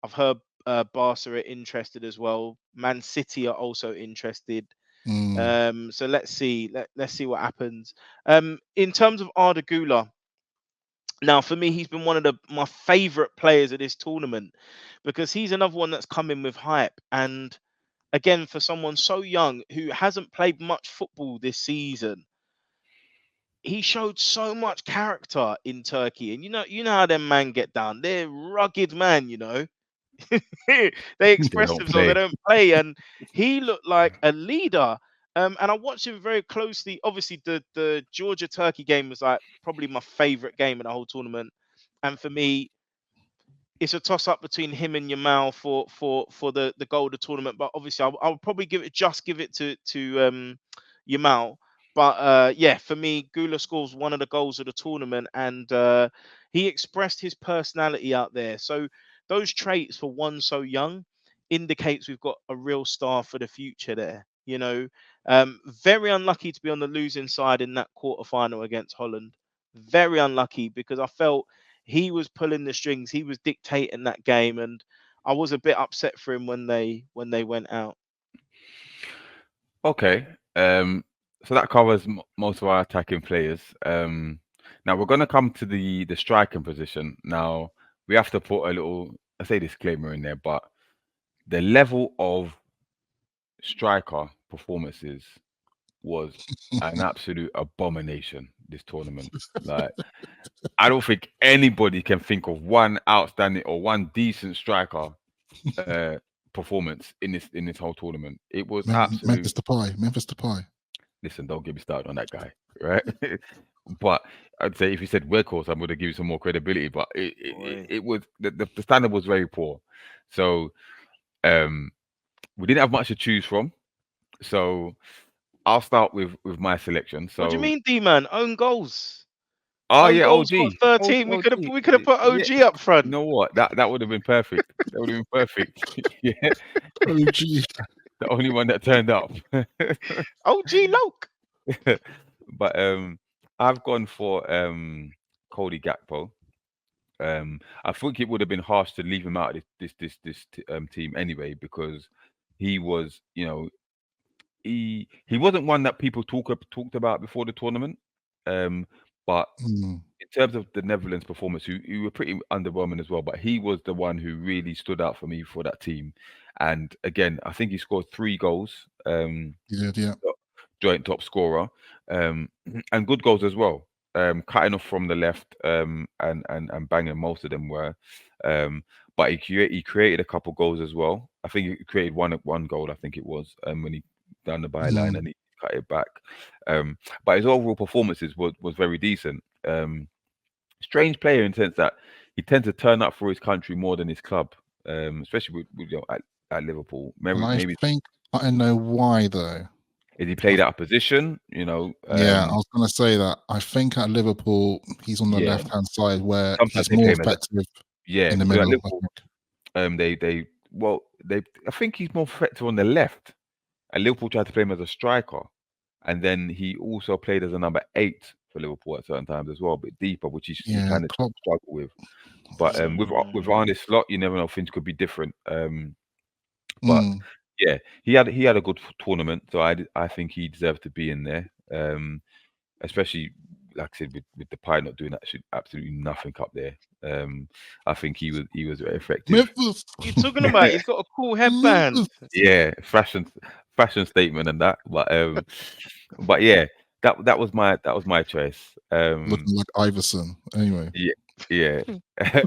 I've heard Barca are interested as well. Man City are also interested. Mm. So let's see. Let's see what happens. In terms of Arda Güler, now for me, he's been one of my favourite players of this tournament because he's another one that's come in with hype. And again, for someone so young who hasn't played much football this season, he showed so much character in Turkey. And you know how them man get down. They're rugged man. They They express don't themselves, they play. don't play, and he looked like a leader. And I watched him very closely. Obviously, the Georgia Turkey game was like probably my favorite game in the whole tournament, and for me, it's a toss up between him and Yamal for the goal of the tournament. But obviously, I'll probably give it to Yamal. But yeah, for me, Gula scores one of the goals of the tournament, and he expressed his personality out there. So those traits for one so young indicates we've got a real star for the future there. Very unlucky to be on the losing side in that quarterfinal against Holland. Very unlucky because I felt he was pulling the strings, he was dictating that game, and I was a bit upset for him when they went out. Okay. So that covers most of our attacking players. Now we're gonna come to the striking position. Now we have to put a little, I say disclaimer in there, but the level of striker performances was an absolute abomination this tournament. Like I don't think anybody can think of one outstanding or one decent striker uh performance in this whole tournament. It was absolute. Memphis Depay. Memphis Depay. Listen, don't get me started on that guy, right? But I'd say if you said Weghorst, I'm going to give you some more credibility. But Boy. it was the standard was very poor. So um, we didn't have much to choose from. So I'll start with my selection. What do you So mean, D-man? Own goals. oh Own yeah, goals, what, OG, 13? We could have OG, we could have put yeah. OG up You front. know what? That would have been perfect. That would have been perfect. Yeah, Oh, gee. the only one that turned up. OG Loke. But I've gone for Cody Gakpo. I think it would have been harsh to leave him out of this team anyway because he was, he wasn't one that people talked about before the tournament. But Mm. in terms of the Netherlands performance, who were pretty underwhelming as well. But he was the one who really stood out for me for that team. And again, I think he scored 3 goals. Yeah, yeah. Joint top scorer, and good goals as well. Cutting off from the left, and banging most of them were. But he created a couple goals as well. I think he created one goal. I think it was when he down the byline Mm. and he cut it back. But his overall performances was very decent. Strange player in the sense that he tends to turn up for his country more than his club. especially at Liverpool. And Maybe I maybe think I know why though. if he played out of position, you know, Yeah, I was going to say that. I think at Liverpool, he's on the yeah. left-hand side where Sometimes he's they play more him as a effective yeah, in the because at middle, I Liverpool, think. they well they I think he's more effective on the left. And Liverpool tried to play him as a striker, and then he also played as a number 8 for Liverpool at certain times as well, a bit deeper, which he Yeah, kind of Klopp. struggled with. But with Mm. Arne Slot, you never know, things could be different. But Mm. yeah, he had a good tournament, so I think he deserved to be in there. Especially like I said with the Pie not doing absolutely nothing up there. I think he was very effective. Memphis. You're talking about he's got a cool headband. Memphis. Yeah, fashion statement and that. But yeah, that was my choice. Looking like Iverson. Anyway. Yeah, yeah.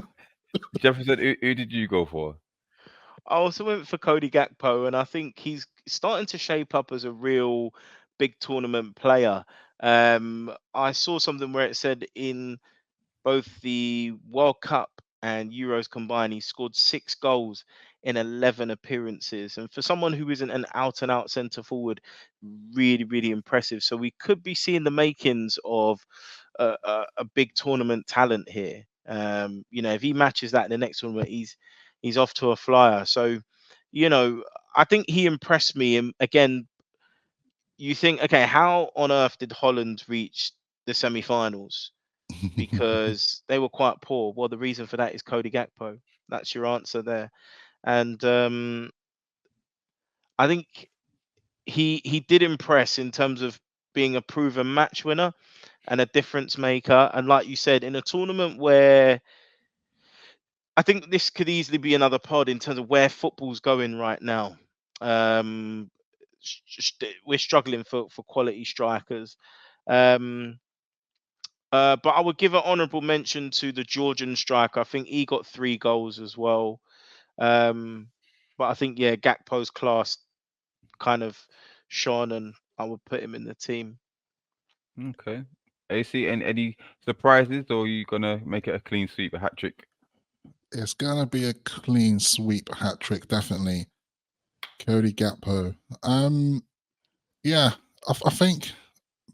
Jefferson, who did you go for? I also went for Cody Gakpo, and I think he's starting to shape up as a real big tournament player. I saw something where it said in both the World Cup and Euros combined, he scored 6 goals in 11 appearances. And for someone who isn't an out and out centre forward, really, really impressive. So we could be seeing the makings of a big tournament talent here. If he matches that in the next tournament, he's off to a flyer. So, you know, I think he impressed me. And again, you think, okay, how on earth did Holland reach the semi-finals? Because they were quite poor. Well, the reason for that is Cody Gakpo. That's your answer there. And I think he did impress in terms of being a proven match winner and a difference maker. And like you said, in a tournament where I think this could easily be another pod in terms of where football's going right now. Um, we're struggling for quality strikers. Um, but I would give an honourable mention to the Georgian striker. I think he got 3 goals as well. Um, but I think Gakpo's class kind of shone, and I would put him in the team. Okay. AC, any surprises, or are you gonna make it a clean sweep, a hat trick? It's gonna be a clean sweep hat trick, definitely. Cody Gakpo. Yeah, I think,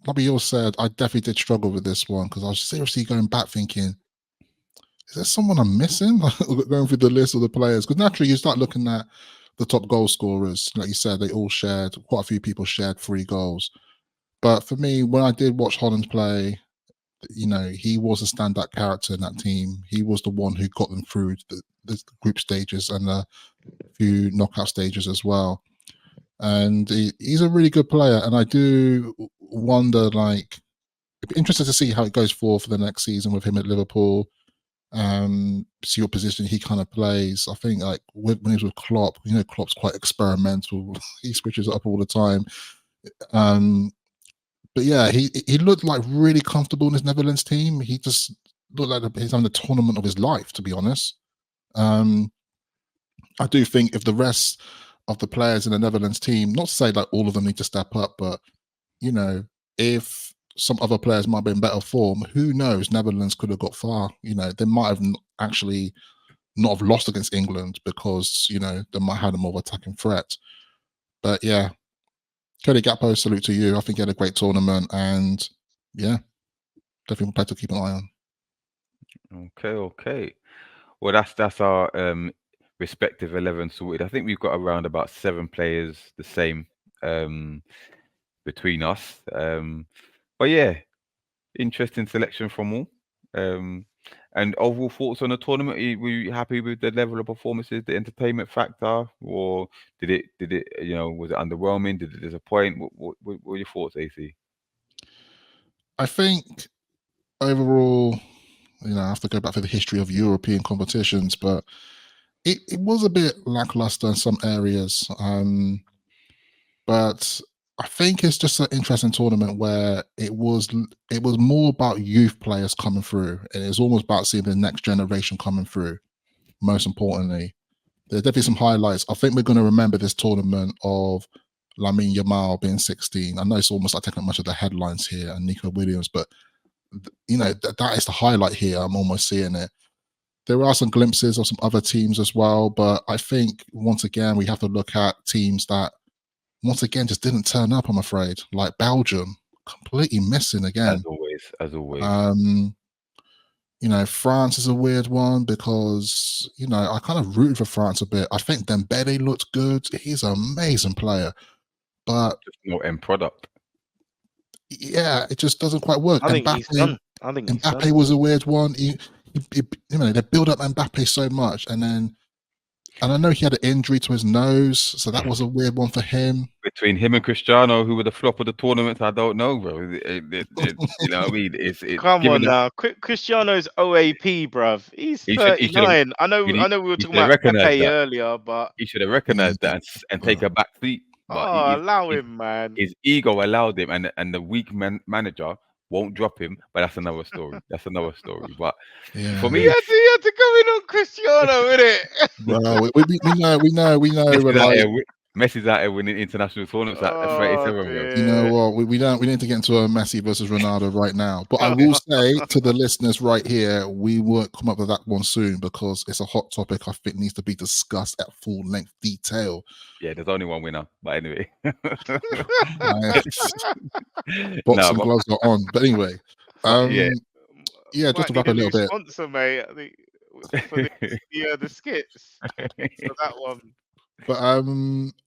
like you all said, I definitely did struggle with this one because I was seriously going back thinking, is there someone I'm missing? Going through the list of the players, because naturally you start looking at the top goal scorers. Like you said, they all shared, quite a few people shared 3 goals. But for me, when I did watch Holland play, he was a standout character in that team. He was the one who got them through the group stages and a few knockout stages as well. And he's a really good player. And I do wonder, like, it'd be interesting to see how it goes for the next season with him at Liverpool. See what position he kind of plays. I think like when he was with Klopp, Klopp's quite experimental. He switches it up all the time. But yeah, he looked like really comfortable in his Netherlands team. He just looked like he's having the tournament of his life, to be honest. I do think if the rest of the players in the Netherlands team, not to say like all of them need to step up, but if some other players might be in better form, who knows? Netherlands could have got far. They might have actually not have lost against England because they might have had a more attacking threat. But yeah, Cody Gakpo, salute to you. I think he had a great tournament, and yeah, definitely a player to keep an eye on. Okay. Well, that's our respective 11 sorted. I think we've got around about 7 players the same um, between us. But yeah, interesting selection from all. And overall thoughts on the tournament? Were you happy with the level of performances, the entertainment factor, or did it was it underwhelming? Did it disappoint? What were your thoughts, AC? I think overall, I have to go back to the history of European competitions, but it was a bit lackluster in some areas. But I think it's just an interesting tournament where it was more about youth players coming through, and it's almost about seeing the next generation coming through. Most importantly, there's definitely some highlights. I think we're going to remember this tournament of Lamine Yamal being 16. I know it's almost like taking much of the headlines here, and Nico Williams, but that is the highlight here. I'm almost seeing it. there are some glimpses of some other teams as well, but I think once again we have to look at teams that once again just didn't turn up. I'm afraid, like Belgium, completely missing again. As always. Um, France is a weird one because I kind of rooted for France a bit. I think Dembele looked good. He's an amazing player, but Just no end product. yeah, it just doesn't quite work. I think he's Mbappe, done. I think he's done. Mbappe was a weird one. They build up Mbappe so much, and I know he had an injury to his nose, so that was a weird one for him. Between him and Cristiano, who were the flop of the tournament, I don't know, bro. You know what I mean? It's Come giving on them. now, Cristiano's OAP, bruv. He's He should have 39. I know. he, I know. We were he talking should have about recognized Pepe that. earlier, but He should have Yeah, recognized that and take bro. a back seat. But oh, allow him, man. his ego allowed him, and the weak manager won't drop him. But that's another story. That's another story. But Yeah, for He me, had to come in on Cristiano, innit? bro. We know. We're Messi's out like, here, Messi's out here winning international tournaments at Oh 37, bro. you know dear. what? We don't. We need to get into a Messi versus Ronaldo right now. But I Oh, will say to the listeners right here, we will come up with that one soon because it's a hot topic. I think needs to be discussed at full length detail. Yeah, there's only one winner. But anyway, Uh, no, boxing gloves are on. But anyway, but yeah. yeah. Just might to wrap need a a little new bit. sponsor, mate. I think for the skits. So that one. But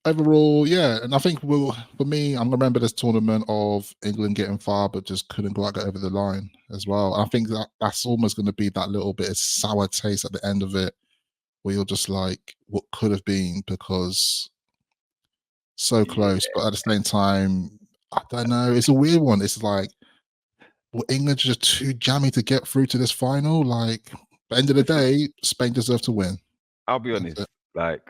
overall, yeah, and I think for me, I'm gonna remember this tournament of England getting far, but just couldn't quite get over the line as well. I think that's almost going to be that little bit of sour taste at the end of it, where you're just like, what could have been, because so Yeah, close, but at the same time, I don't know. It's a weird one. It's like, well, England just too jammy to get through to this final. Like, at the end of the listen, day, Spain deserved to win. I'll be That's honest. it. Like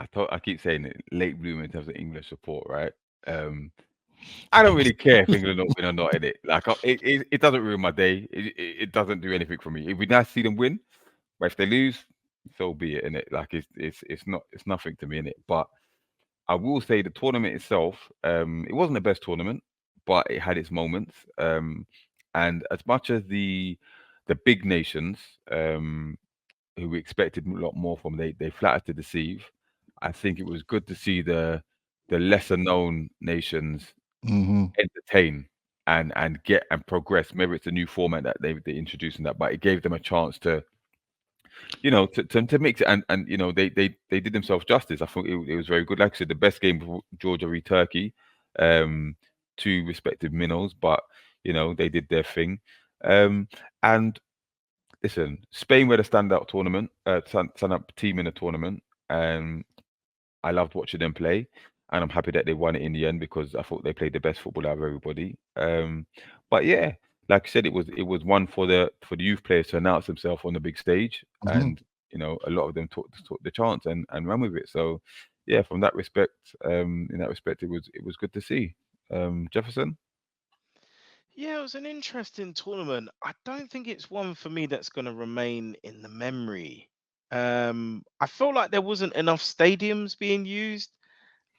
I keep saying it, late bloomer in terms of English support, right? Um, I don't really care if England don't win or not in it. Like it doesn't ruin my day. It doesn't do anything for me. It'd be nice to see them win, but if they lose, so be it in it. Like it's nothing to me in it. But I will say the tournament itself, it wasn't the best tournament, but it had its moments. And as much as the big nations, who we expected a lot more from, they flattered to deceive. I think it was good to see the lesser known nations Hmm. entertain and get and progress. Maybe it's a new format that they introduced in that, but it gave them a chance to to mix it and they did themselves justice. I thought it was very good. Like I said, the best game of Georgia v Turkey, um, two respective minnows, but they did their thing. And listen, Spain were the standout tournament, stand-up team in the tournament. I loved watching them play, and I'm happy that they won it in the end because I thought they played the best football out of everybody. But yeah, like I said, it was one for the youth players to announce themselves on the big stage, Hmm. and a lot of them took the chance and ran with it. So yeah, from that respect, in that respect, it was good to see. Jefferson. Yeah, it was an interesting tournament. I don't think it's one for me that's going to remain in the memory. I felt like there wasn't enough stadiums being used,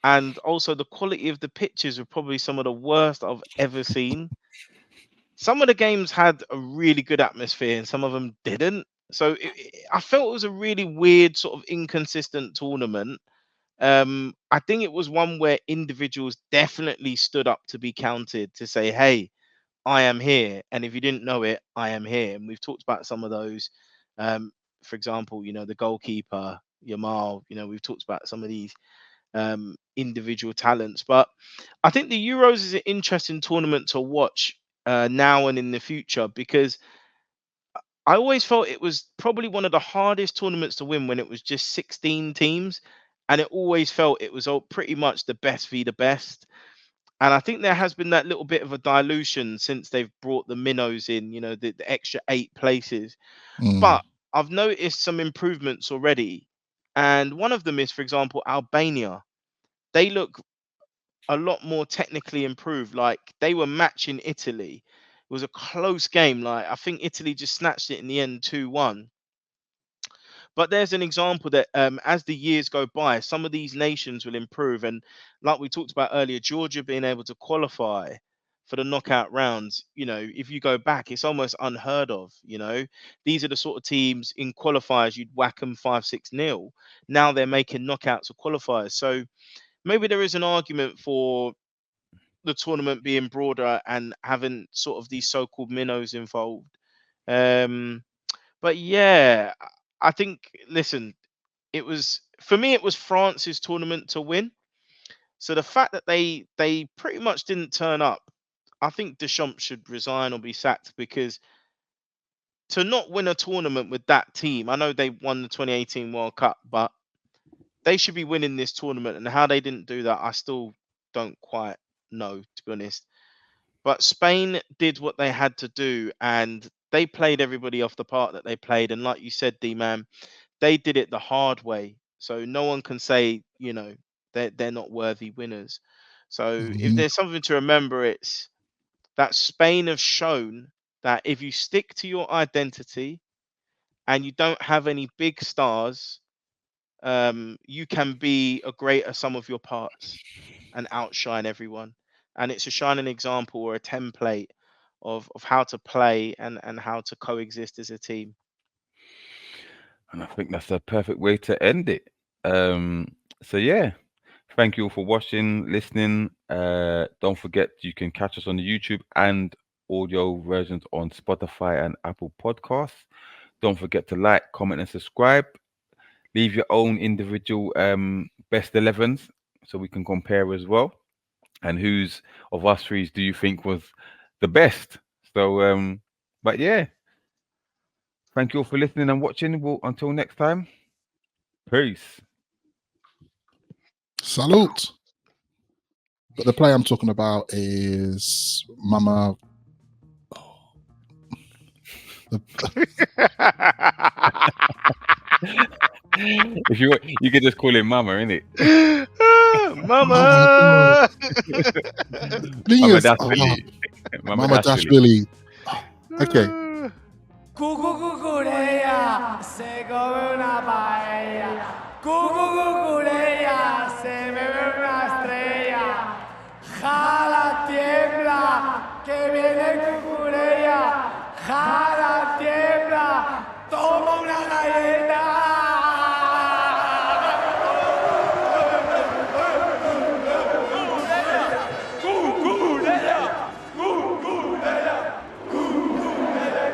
and also the quality of the pitches were probably some of the worst I've ever seen. Some of the games had a really good atmosphere, and some of them didn't. So I felt it was a really weird, sort of inconsistent tournament. I think it was one where individuals definitely stood up to be counted to say, "Hey, I am here," and if you didn't know it, I am here. And we've talked about some of those. Um, for example, the goalkeeper, Yamal. We've talked about some of these individual talents. But I think the Euros is an interesting tournament to watch now and in the future because I always felt it was probably one of the hardest tournaments to win when it was just 16 teams. And it always felt it was all pretty much the best v the best. And I think there has been that little bit of a dilution since they've brought the minnows in, the extra 8 places. Mm. But I've noticed some improvements already. And one of them is, for example, Albania. They look a lot more technically improved. Like they were matching Italy. It was a close game. Like I think Italy just snatched it in the end 2-1. But there's an example that as the years go by, some of these nations will improve. And like we talked about earlier, Georgia being able to qualify for the knockout rounds, you know, if you go back, it's almost unheard of. You know, these are the sort of teams in qualifiers you'd whack them 5-6-0. Now they're making knockouts of qualifiers. So maybe there is an argument for the tournament being broader and having sort of these so-called minnows involved. Um, but yeah, I think, listen, it was, for me, it was France's tournament to win. So the fact that they pretty much didn't turn up, I think Deschamps should resign or be sacked, because to not win a tournament with that team, I know they won the 2018 World Cup, but they should be winning this tournament. And how they didn't do that, I still don't quite know, to be honest. But Spain did what they had to do, and they played everybody off the part that they played. And like you said, D-Man, they did it the hard way. So no one can say, you know, they're not worthy winners. So if Mhm. there's something to remember, it's that Spain have shown that if you stick to your identity and you don't have any big stars, you can be a greater sum of your parts and outshine everyone. And it's a shining example or a template of how to play and how to coexist as a team. And I think that's a perfect way to end it. Um, so yeah, thank you all for watching, listening. Don't forget you can catch us on the YouTube and audio versions on Spotify and Apple Podcasts. Don't forget to like, comment, and subscribe. Leave your own individual best 11s so we can compare as well. And whose of us threes do you think was the best? So, but yeah, thank you all for listening and watching. Well, until next time, peace. Salute. But the play I'm talking about is Mama. The, If you could just call him Mama, innit? oh my god! Mama. Thing Mama is, Dashvili. Mama Mama Dash Dashvili. Billy. Okay. Cucucucurea, se come una paella. Cucucucurea, se bebe una estrella. Jala, tiembla, que viene cucurea. Jala.